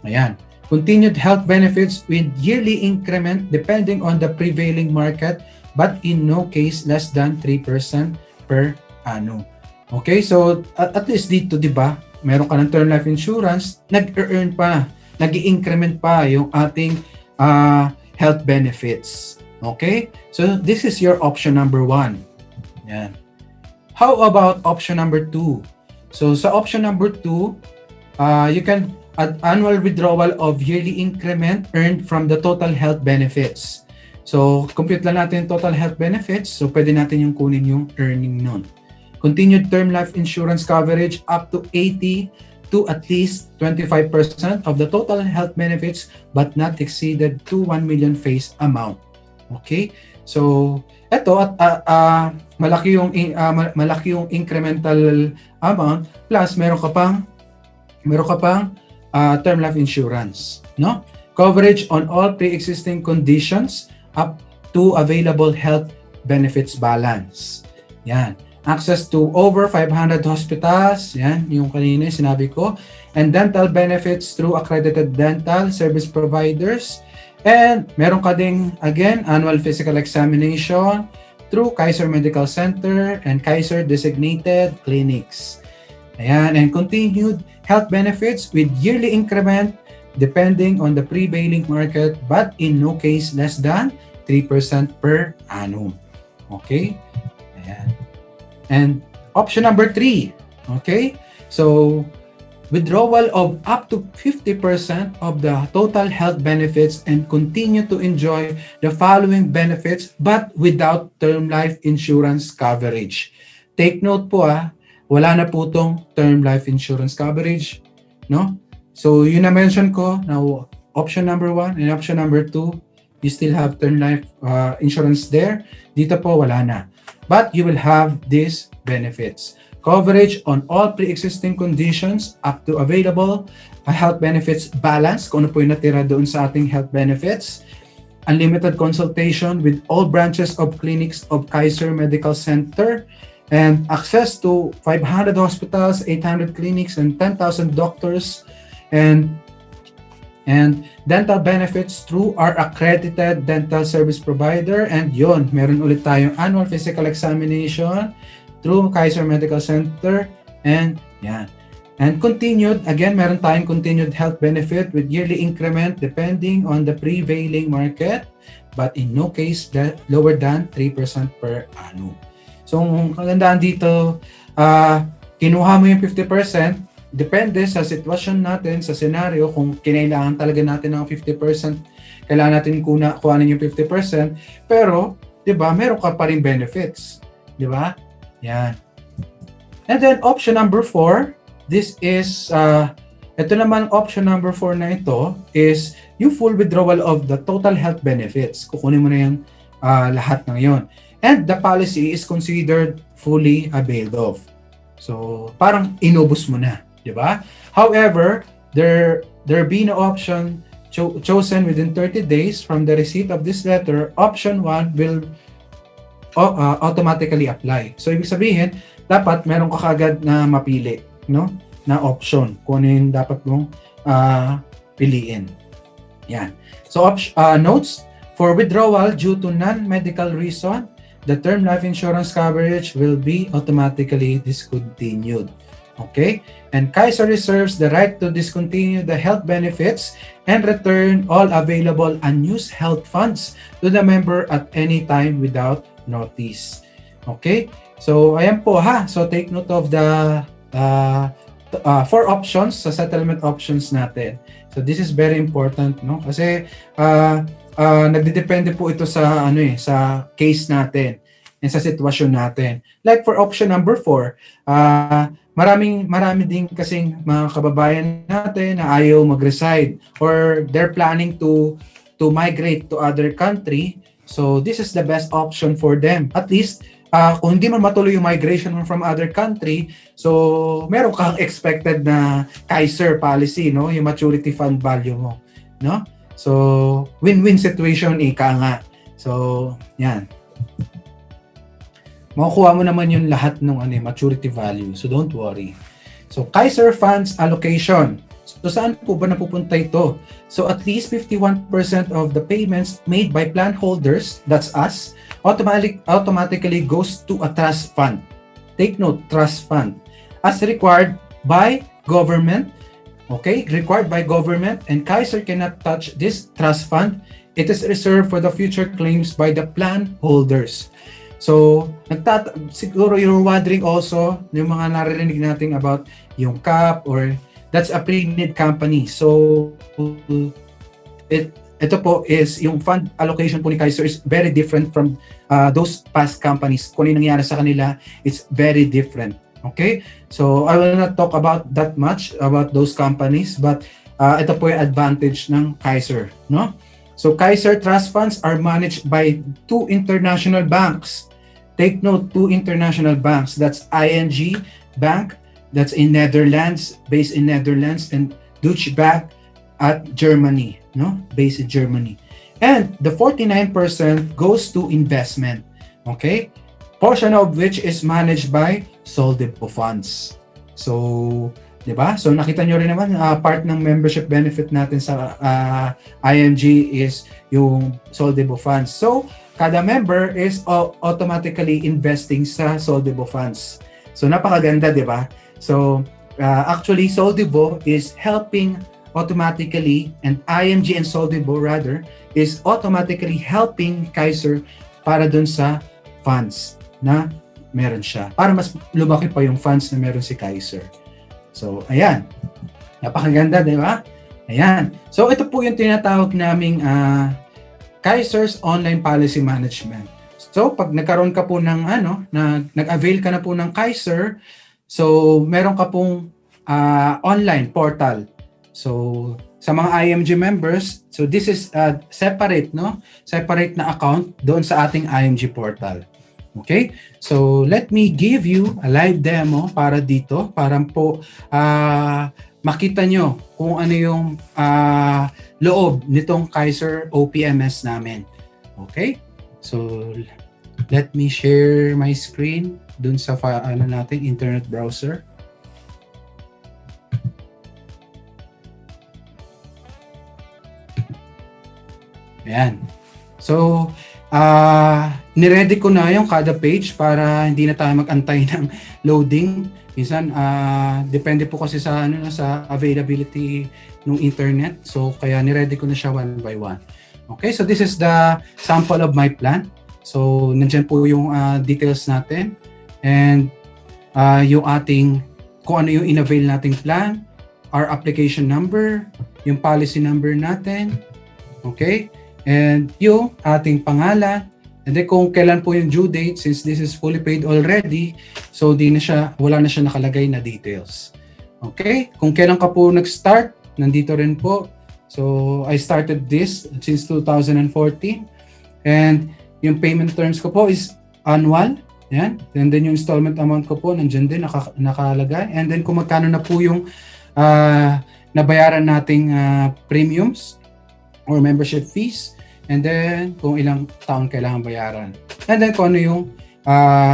Ayan. Continued health benefits with yearly increment depending on the prevailing market, but in no case less than 3% per annum. Okay, so at least dito, di ba, meron ka ng term life insurance, nag-earn pa, nag-i-increment pa yung ating health benefits. Okay, so this is your option number 1. Yan. How about option number 2? So sa option number 2, you can add annual withdrawal of yearly increment earned from the total health benefits. So, compute lang natin total health benefits. So, pwede natin yung kunin yung earning nun. Continued term life insurance coverage up to 80 to at least 25% of the total health benefits but not exceeded to 1 million face amount. Okay? So, eto at malaki yung incremental amount plus meron ka pang term life insurance, no? Coverage on all pre-existing conditions up to available health benefits balance. Yan. Access to over 500 hospitals, yan, yung kanina sinabi ko, and dental benefits through accredited dental service providers, And meron ka ding, again, annual physical examination through Kaiser Medical Center and Kaiser designated clinics. Ayan, and continued health benefits with yearly increment depending on the prevailing market, but in no case less than 3% per annum. Okay? Ayan. And option number 3. Okay? So, withdrawal of up to 50% of the total health benefits and continue to enjoy the following benefits but without term life insurance coverage. Take note po wala na po tong term life insurance coverage, no? So yun na mention ko, now option number 1 and option number 2, you still have term life insurance there. Dito po wala na. But you will have these benefits. Coverage on all pre-existing conditions up to available health benefits balance, kung ano po yung natira doon sa ating health benefits. Unlimited consultation with all branches of clinics of Kaiser Medical Center, and access to 500 hospitals, 800 clinics, and 10,000 doctors, and dental benefits through our accredited dental service provider. And yon, meron ulit tayong annual physical examination through Kaiser Medical Center, and yan. And continued, again, meron tayong continued health benefit with yearly increment depending on the prevailing market, but in no case lower than 3% per annum. So, ang kagandaan dito, kinuha mo yung 50%, depende sa sitwasyon natin, sa senaryo, kung kinailangan talaga natin ng 50%, kailangan natin kuhanin yung 50%, pero, di ba, meron ka pa rin benefits. Di ba? Yan. And then option number 4, this is, ito naman option number 4 na ito is yung full withdrawal of the total health benefits. Kukunin mo na yung lahat ng yon. And the policy is considered fully availed of. So, parang inubos mo na, di ba? However, there be no option chosen within 30 days from the receipt of this letter. Option 1 will automatically apply. So, ibig sabihin, dapat meron ka kagad na mapili, no? Na option, kung ano yung dapat mong piliin. Yan. So, notes, for withdrawal due to non-medical reason, the term life insurance coverage will be automatically discontinued. Okay? And Kaiser reserves the right to discontinue the health benefits and return all available unused health funds to the member at any time without notice. Okay? So, ayan po So, take note of the 4 options sa settlement options natin. So, this is very important, no? Kasi, nagdedepende po ito sa sa case natin and sa sitwasyon natin. Like for option number 4, marami din kasing mga kababayan natin na ayaw mag-reside or they're planning to migrate to other country. So this is the best option for them. At least kung hindi man matuloy yung migration from other country, so meron kang expected na Kaiser policy, no? Yung maturity fund value mo, no? So, win-win situation, ika nga. So, yan. Makukuha mo naman yung lahat ng maturity value. So, don't worry. So, Kaiser funds allocation. So, saan po ba napupunta ito? So, at least 51% of the payments made by plan holders, that's us, automatically goes to a trust fund. Take note, trust fund. As required by government, okay, required by government, and Kaiser cannot touch this trust fund. It is reserved for the future claims by the plan holders. So, siguro you're wondering also, yung mga naririnig natin about yung CAP or that's a pre-need company. So, ito po is yung fund allocation po ni Kaiser is very different from those past companies. Kung ano yung nangyari sa kanila, it's very different. Okay? So, I will not talk about that much about those companies, but ito po yung advantage ng Kaiser, no? So, Kaiser trust funds are managed by 2 international banks. Take note, 2 international banks. That's ING Bank, that's in Netherlands, based in Netherlands, and Deutsche Bank at Germany, no? Based in Germany. And the 49% goes to investment, okay? Portion of which is managed by Soldepo funds. So, 'di ba? So nakita nyo rin naman, part ng membership benefit natin sa IMG is yung Soldibo funds. So kada member is automatically investing sa Soldibo funds. So napakaganda, 'di ba? So actually Soldibo is helping automatically, and IMG and Soldibo rather is automatically helping Kaiser para dun sa funds na meron siya, para mas lumaki pa yung funds na meron si Kaiser. So ayan, napakaganda, di ba? Ayan, so ito po yung tinatawag naming Kaiser's Online Policy Management. So pag nagkaroon ka po ng nag-avail ka na po ng Kaiser, so meron ka pong online portal. So sa mga IMG members, so this is separate na account doon sa ating IMG portal. Okay? So let me give you a live demo para dito, para po makita nyo kung ano yung loob nitong Kaiser OPMS namin. Okay? So let me share my screen doon sa internet browser. Ayan. So, niready ko na yung kada page para hindi na tayo mag-antay ng loading. Minsan, depende po kasi sa sa availability ng internet. So, kaya niready ko na siya one by one. Okay, so this is the sample of my plan. So, nandiyan po yung details natin and yung kung ano yung in-avail nating plan, our application number, yung policy number natin, okay? And yung ating pangalan, and then kung kailan po yung due date, since this is fully paid already, so wala na siya nakalagay na details. Okay? Kung kailan ka po nag-start, nandito rin po. So, I started this since 2014. And yung payment terms ko po is annual. Yan. And then yung installment amount ko po, nandiyan din nakalagay. And then kung magkano na po yung nabayaran nating premiums or membership fees, and then kung ilang taon kailangan bayaran, and then kung ano yung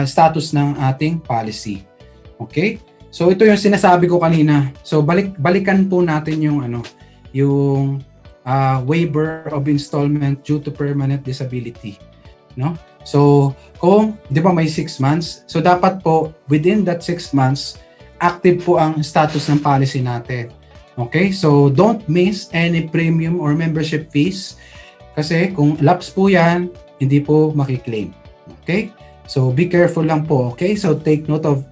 status ng ating policy. Okay? So ito yung sinasabi ko kanina. So balikan po natin yung yung waiver of installment due to permanent disability, no? So kung 'di ba may 6 months, so dapat po within that 6 months active po ang status ng policy natin. Okay, so don't miss any premium or membership fees kasi kung lapse po yan, hindi po makiklaim. Okay, so be careful lang po. Okay, so take note of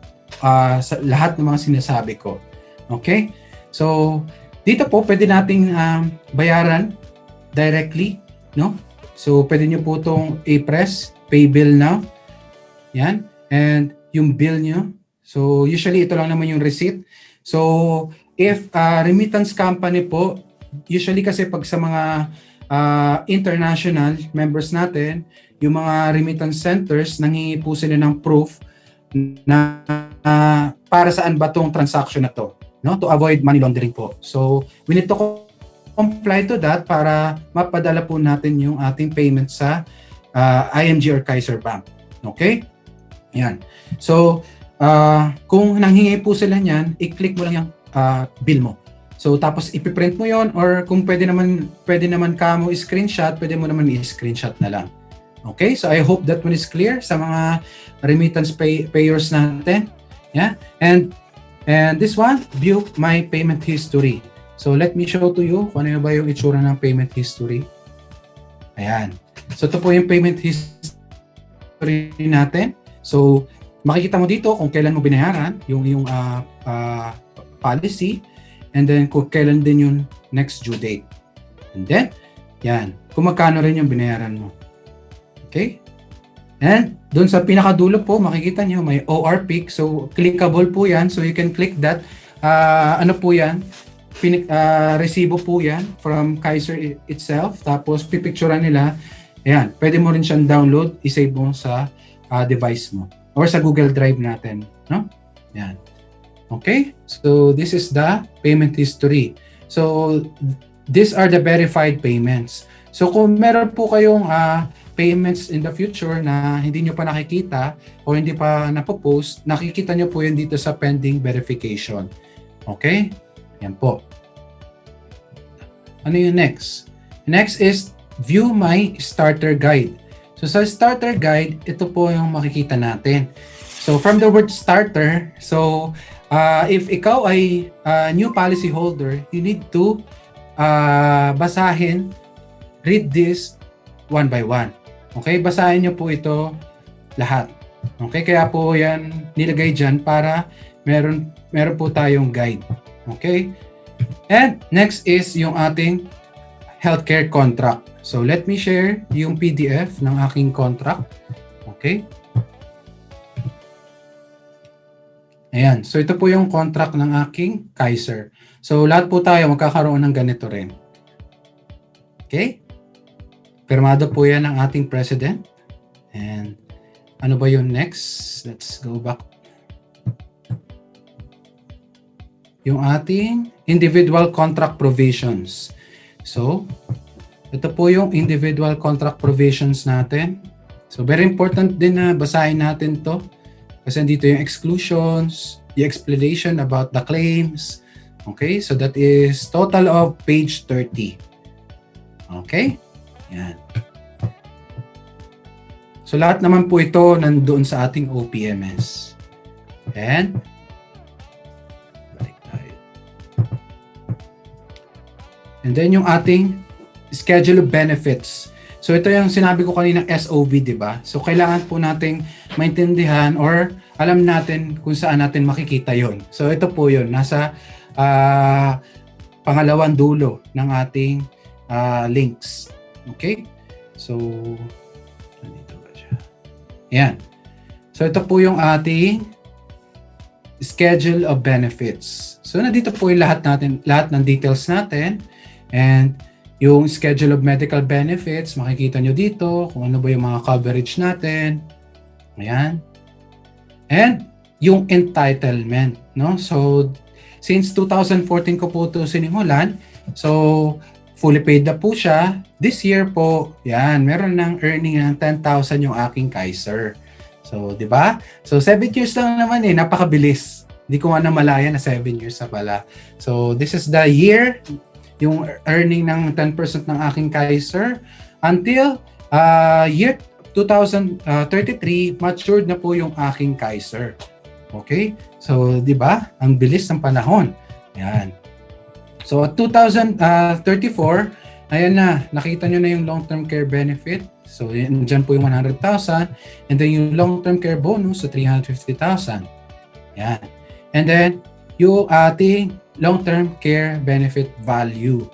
sa lahat ng mga sinasabi ko. Okay, so dito po pwede nating bayaran directly, no? So pwede nyo po itong i-press, pay bill now. Yan, and yung bill nyo. So usually ito lang naman yung receipt. So if remittance company po, usually kasi pag sa mga international members natin, yung mga remittance centers, nanghingi po sila ng proof na para saan ba tong transaction na to, no? To avoid money laundering po. So we need to comply to that para mapadala po natin yung ating payment sa IMG or Kaiser Bank. Okay? Yan. So kung nanghingi po sila niyan, i-click mo lang yung bill mo. So tapos ipiprint mo yon, or kung pwede naman ka mo i-screenshot, pwede mo naman i-screenshot na lang. Okay? So I hope that one is clear sa mga remittance payers natin. Yeah? And this one, view my payment history. So let me show to you kung ano ba yung itsura ng payment history. Ayan. So ito po yung payment history natin. So makikita mo dito kung kailan mo binayaran yung policy, and then kung kailan din yung next due date. And then, yan, kung magkano rin yung binayaran mo. Okay? And doon sa pinakadulo po, makikita nyo may OR pick. So, clickable po yan. So, you can click that. Ano po yan? Resibo po yan from Kaiser itself. Tapos, pipicturean nila. Ayan, pwede mo rin siyang download, isave mo sa device mo or sa Google Drive natin. No? Yan. Okay, so this is the payment history. So these are the verified payments. So kung meron po kayong payments in the future na hindi nyo pa nakikita o hindi pa napopost, nakikita nyo po yun dito sa pending verification. Okay? Yan po. Ano yung next? Next is view my starter guide. So sa starter guide, ito po yung makikita natin. So from the word starter, so if ikaw ay new policy holder, you need to basahin, read this one by one. Okay, basahin nyo po ito lahat. Okay, kaya po yan nilagay dyan para meron po tayong guide. Okay, and next is yung ating healthcare contract. So let me share yung PDF ng aking contract. Okay. Ayan. So ito po yung contract ng aking Kaiser. So lahat po tayo magkakaroon ng ganito rin. Okay? Pirmado po yan ng ating president. And ano ba yung next? Let's go back. Yung ating individual contract provisions. So, ito po yung individual contract provisions natin. So, very important din na basahin natin to. Kasi dito yung exclusions, the explanation about the claims. Okay, so that is total of page 30. Okay, yan. So, lahat naman po ito nandoon sa ating OPMS. And, then yung ating schedule of benefits. So ito yung sinabi ko kanina SOB, di ba? So kailangan po nating maintindihan or alam natin kung saan natin makikita yon. So ito po yun, nasa pangalawang dulo ng ating links. Okay? So, nandito ba siya? Ayan. So ito po yung ating schedule of benefits. So nandito po yung lahat ng details natin. And yung schedule of medical benefits, makikita nyo dito kung ano ba yung mga coverage natin. Ayan. And yung entitlement, no? So, since 2014 ko po ito sinimulan, so, fully paid na po siya. This year po, yan, meron ng earning ng 10,000 yung aking Kaiser. So, di ba? So, 7 years lang naman napakabilis. Hindi ko nga namalaya na 7 years na pala. So, this is the year yung earning ng 10% ng aking Kaiser until year 2033 matured na po yung aking Kaiser. Okay? So, 'di ba? Ang bilis ng panahon. Yan. So, at 2034, ayan na, nakita nyo na yung long-term care benefit. So, dyan po yung 100,000 and then yung long-term care bonus sa 350,000. Yan. And then yung ating long-term care benefit value.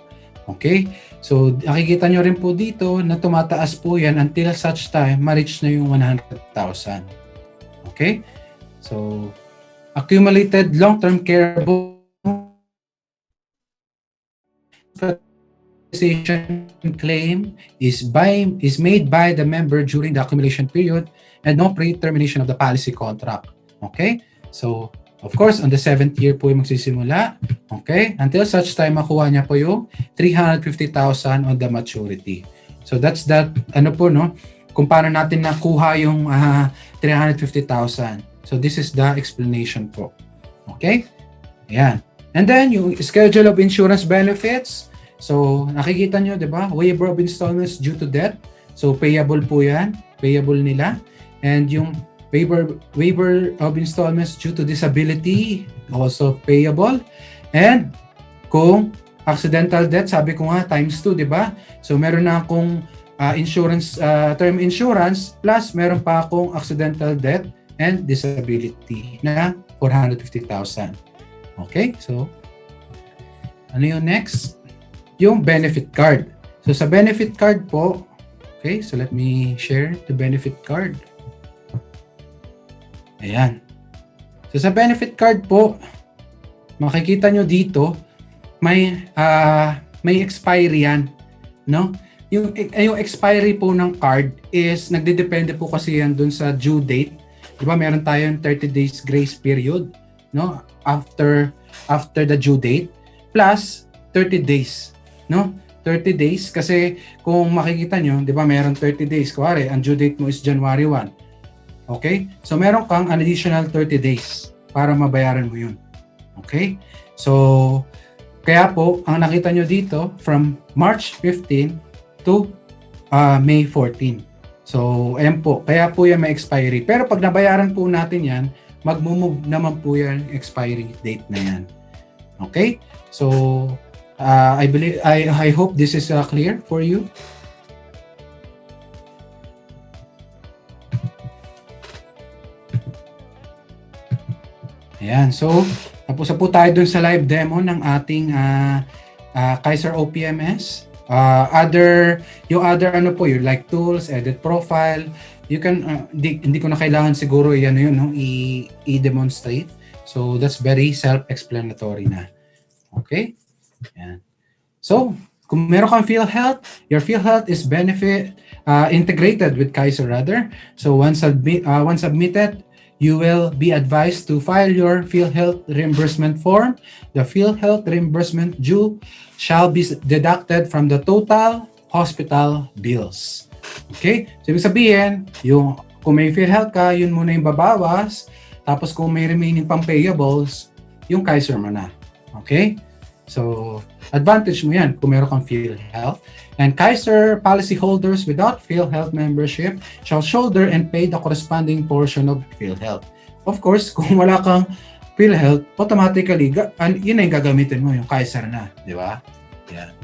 Okay? So, nakikita nyo rin po dito na tumataas po yan until such time ma-reach na yung 100,000. Okay? So, accumulated long-term care claim is made by the member during the accumulation period and no pre-termination of the policy contract. Okay? So, of course, on the 7th year po yung magsisimula. Okay? Until such time, makuha niya po yung 350,000 on the maturity. So, that's that, kung paano natin nakuha yung 350,000. So, this is the explanation po. Okay? Ayan. And then, yung schedule of insurance benefits. So, nakikita nyo, di ba? Waiver of installments due to death. So, payable po yan. Payable nila. And yung waiver of installments due to disability, also payable. And kung accidental death, sabi ko nga, times 2, di ba? So, meron na akong insurance, term insurance, plus meron pa akong accidental death and disability na 450,000. Okay? So, ano yung next? Yung benefit card. So, sa benefit card po, okay, so let me share the benefit card. Ayan. So, sa benefit card po, makikita nyo dito, may expiry yan. No? Yung expiry po ng card is, nagdedepende po kasi yan dun sa due date. Diba, meron tayong 30 days grace period, no? After the due date, plus 30 days. No? 30 days kasi kung makikita nyo, di ba meron 30 days. Kuwari, ang due date mo is January 1. Okay? So, meron kang an additional 30 days para mabayaran mo yun. Okay? So, kaya po, ang nakita nyo dito, from March 15 to May 14. So, ayan po. Kaya po yan may expiry. Pero pag nabayaran po natin yan, mag-move naman po yan expiry date na yan. Okay? So, I hope this is clear for you. Ayan. So, tapos na po tayo dun sa live demo ng ating Kaiser OPMS. Yung other ano po, yung like tools, edit profile, you can, hindi ko na kailangan siguro yan yun, no? I-demonstrate. So, that's very self-explanatory na. Okay? Yan. So, kung meron kang PhilHealth, your PhilHealth is integrated with Kaiser rather. So, once submitted, you will be advised to file your PhilHealth reimbursement form. The PhilHealth reimbursement due shall be deducted from the total hospital bills. Okay? So, ibig sabihin, kung may PhilHealth ka, yun muna yung babawas. Tapos kung may remaining pang payables, yung Kaiser mo na. Okay? So, advantage mo yan kung meron kang PhilHealth. And Kaiser policyholders without PhilHealth membership shall shoulder and pay the corresponding portion of PhilHealth. Of course, kung wala kang PhilHealth, automatically, yun na yung gagamitin mo, yung Kaiser na. Di ba? Yan.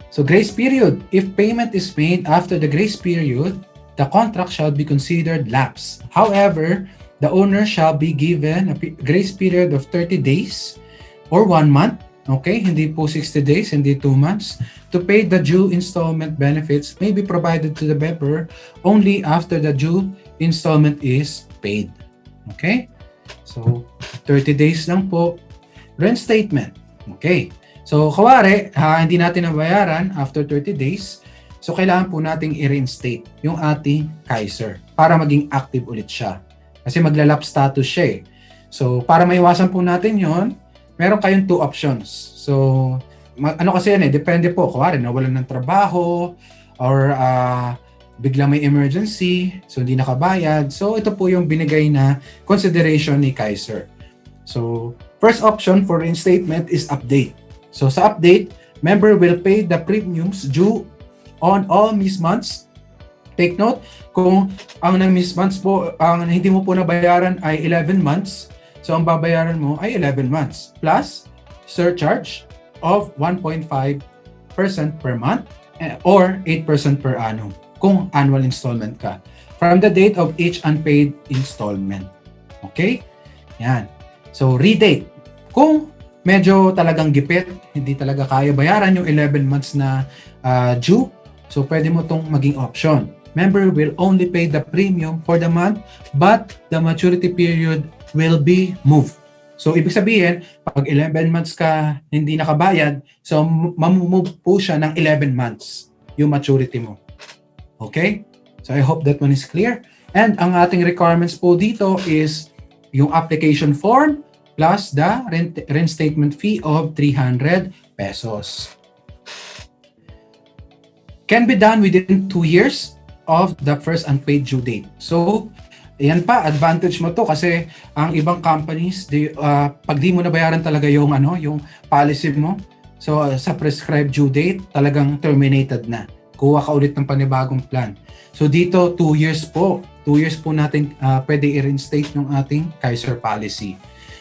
So, grace period. If payment is made after the grace period, the contract shall be considered lapse. However, the owner shall be given a grace period of 30 days or 1 month. Okay, hindi po 60 days, hindi 2 months. To pay the due installment benefits may be provided to the member only after the due installment is paid. Okay? So, 30 days lang po. Reinstatement. Okay. So, kawari, hindi natin nabayaran after 30 days. So, kailangan po nating i-reinstate yung ating Kaiser para maging active ulit siya. Kasi maglalap status siya eh. So, para maiwasan po natin yon, meron kayong 2 options. So, ano kasi yan eh, depende po. Kuwari, nawalan ng trabaho or bigla may emergency, so hindi nakabayad. So, ito po yung binigay na consideration ni Kaiser. So, first option for reinstatement is update. So, sa update, member will pay the premiums due on all missed months. Take note, kung ang missed months po, ang hindi mo po nabayaran ay 11 months, so ang babayaran mo ay 11 months plus surcharge of 1.5% per month or 8% per annum kung annual installment ka from the date of each unpaid installment. Okay? Yan. So, redate. Kung medyo talagang gipit, hindi talaga kaya bayaran yung 11 months na due, so pwede mo tong maging option. Member will only pay the premium for the month, but the maturity period will be moved. So, ibig sabihin, pag 11 months ka hindi nakabayad, so mamumove po siya ng 11 months yung maturity mo. Okay? So, I hope that one is clear. And ang ating requirements po dito is yung application form plus the reinstatement fee of 300 pesos. Can be done within 2 years of the first unpaid due date. So, yan pa, advantage mo to kasi ang ibang companies, pag di mo nabayaran talaga yung policy mo, so sa prescribed due date, talagang terminated na. Kuha ka ulit ng panibagong plan. So dito, 2 years po. 2 years po natin pwede i-reinstate yung ating Kaiser policy.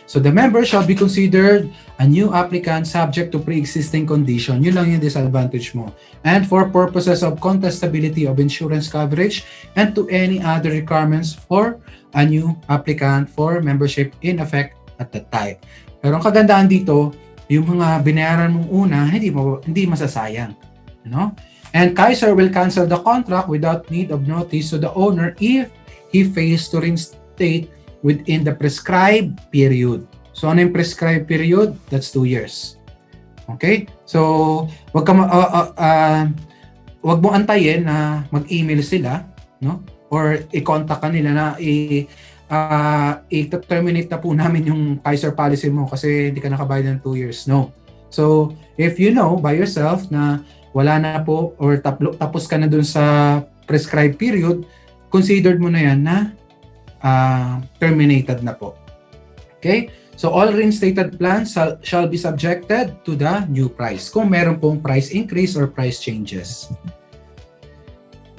So the member shall be considered a new applicant subject to pre-existing condition. Yun lang yung disadvantage mo. And for purposes of contestability of insurance coverage and to any other requirements for a new applicant for membership in effect at that time. Pero ang kagandahan dito, yung mga binayaran mong una, hindi masasayang. You know? And Kaiser will cancel the contract without need of notice to the owner if he fails to reinstate within the prescribed period. So, ano yung prescribed period? That's 2 years. Okay? So, wag mo antayin na mag-email sila, no? Or i-contact ka nila na i-terminate na po namin yung Kaiser policy mo kasi hindi ka nakabayad ng 2 years. No. So, if you know by yourself na wala na po or tapos ka na dun sa prescribed period, considered mo na yan na terminated na po. Okay? So all reinstated plans shall be subjected to the new price kung meron pong price increase or price changes.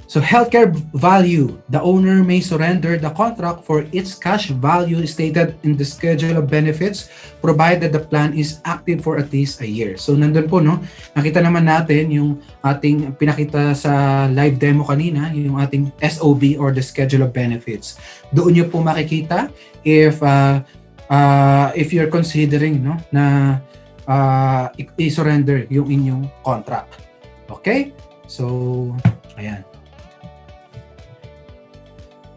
So healthcare value, the owner may surrender the contract for its cash value stated in the schedule of benefits provided the plan is active for at least a year. So nandun po, no, nakita naman natin yung ating pinakita sa live demo kanina, yung ating SOB or the schedule of benefits. Doon nyo po makikita if you're considering, no, na i-surrender yung inyong contract. Okay? So, ayan.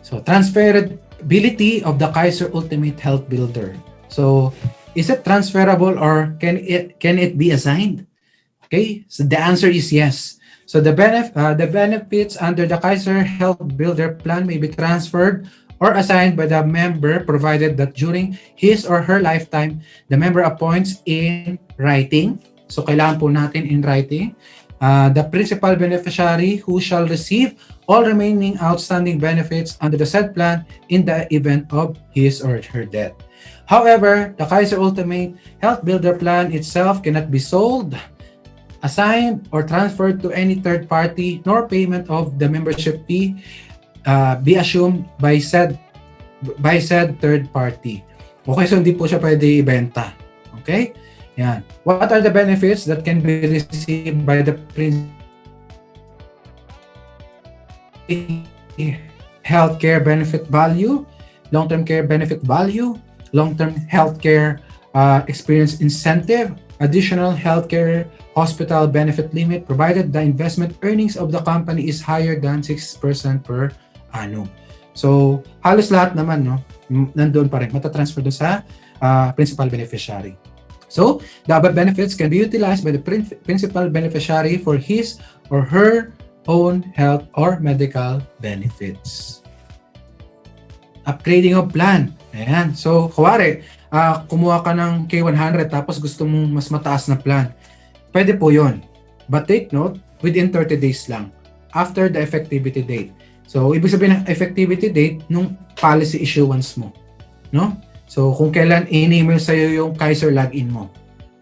So, transferability of the Kaiser Ultimate Health Builder. So, is it transferable or can it be assigned? Okay, so the answer is yes. So the benefits under the Kaiser Health Builder plan may be transferred or assigned by the member provided that during his or her lifetime, the member appoints in writing. So, kailangan po natin in writing. The principal beneficiary who shall receive all remaining outstanding benefits under the said plan in the event of his or her death. However, the Kaiser Ultimate Health Builder plan itself cannot be sold, assigned, or transferred to any third party, nor payment of the membership fee be assumed by said third party. Okay, so hindi po siya pwede ibenta. Okay? Yan. What are the benefits that can be received by the healthcare benefit value, long-term care benefit value, long-term healthcare experience incentive, additional healthcare hospital benefit limit provided the investment earnings of the company is higher than 6% per annum. So, halos lahat naman, no, nandoon pa rin, matatransfer doon sa principal beneficiary. So, the above benefits can be utilized by the principal beneficiary for his or her own health or medical benefits. Upgrading of plan. Ayan. So, kuwari, kumuha ka ng K100 tapos gusto mong mas mataas na plan. Pwede po yun. But take note, within 30 days lang after the effectivity date. So, ibig sabihin ng effectivity date nung policy issuance mo. No? So, kung kailan in-email sa'yo yung Kaiser login mo.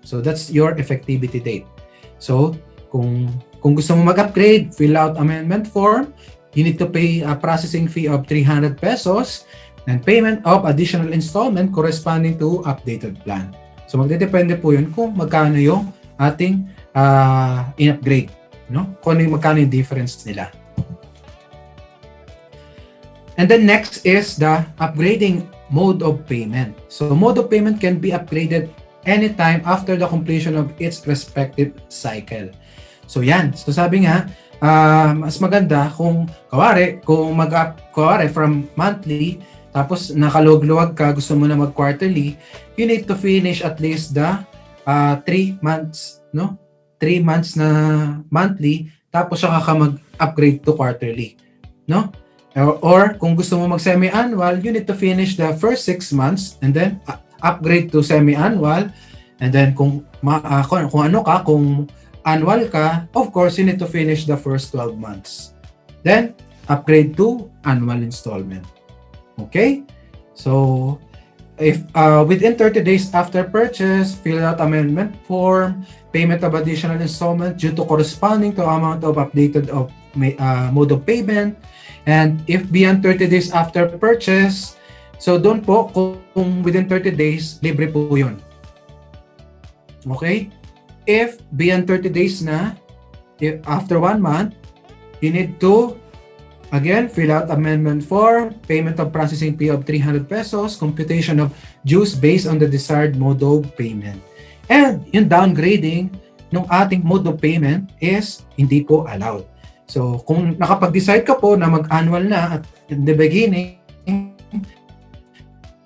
So, that's your effectivity date. So, kung gusto mo mag-upgrade, fill out amendment form, you need to pay a processing fee of 300 pesos and payment of additional installment corresponding to updated plan. So, magdedepende po yun kung magkano yung ating in-upgrade. No? Kung magkano yung difference nila. And then next is the upgrading mode of payment. So, mode of payment can be upgraded anytime after the completion of its respective cycle. So, yan. So, sabi nga, mas maganda kung from monthly, tapos nakaluwag-luwag ka, gusto mo na mag-quarterly, you need to finish at least the 3 months, no? 3 months na monthly, tapos saka ka mag-upgrade to quarterly, no? Or kung gusto mo mag-semi-annual, you need to finish the first 6 months and then upgrade to semi-annual. And then kung annual ka, of course, you need to finish the first 12 months. Then, upgrade to annual installment. Okay? So, if within 30 days after purchase, fill out amendment form, payment of additional installment due to corresponding to amount of updated of mode of payment. And if beyond 30 days after purchase, so doon po, kung within 30 days, libre po yun. Okay? If beyond 30 days na, after 1 month, you need to, again, fill out amendment form, payment of processing fee of 300 pesos, computation of dues based on the desired mode of payment. And yung downgrading ng ating mode of payment is hindi po allowed. So, kung nakapag-decide ka po na mag-annual na at in the beginning,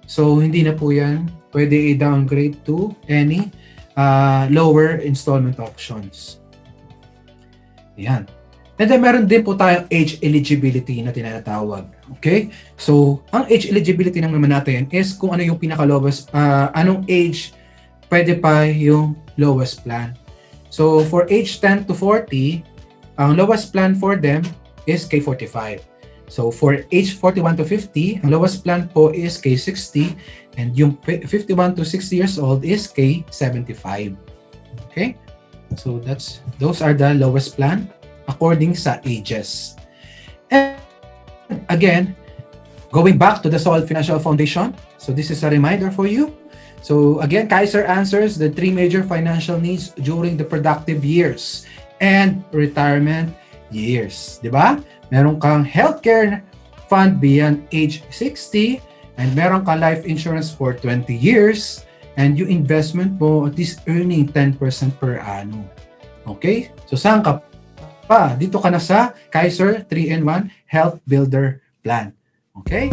so hindi na po yan pwede i-downgrade to any lower installment options. Yan. And then meron din po tayong age eligibility na tinatawag. Okay? So, ang age eligibility naman natin is kung ano yung pinaka-lowest, anong age pwede pa yung lowest plan. So, for age 10 to 40, ang lowest plan for them is K45. So for age 41 to 50, ang lowest plan po is K60 and yung 51 to 60 years old is K75. Okay? So those are the lowest plan according sa ages. And again, going back to the Solid Financial Foundation, so this is a reminder for you. So again, Kaiser answers the three major financial needs during the productive years and retirement years. Di ba? Meron kang healthcare fund beyond age 60 and meron kang life insurance for 20 years and yung investment mo at least earning 10% per annum. Okay? So saan ka pa? Dito ka na sa Kaiser 3-in-1 Health Builder Plan. Okay?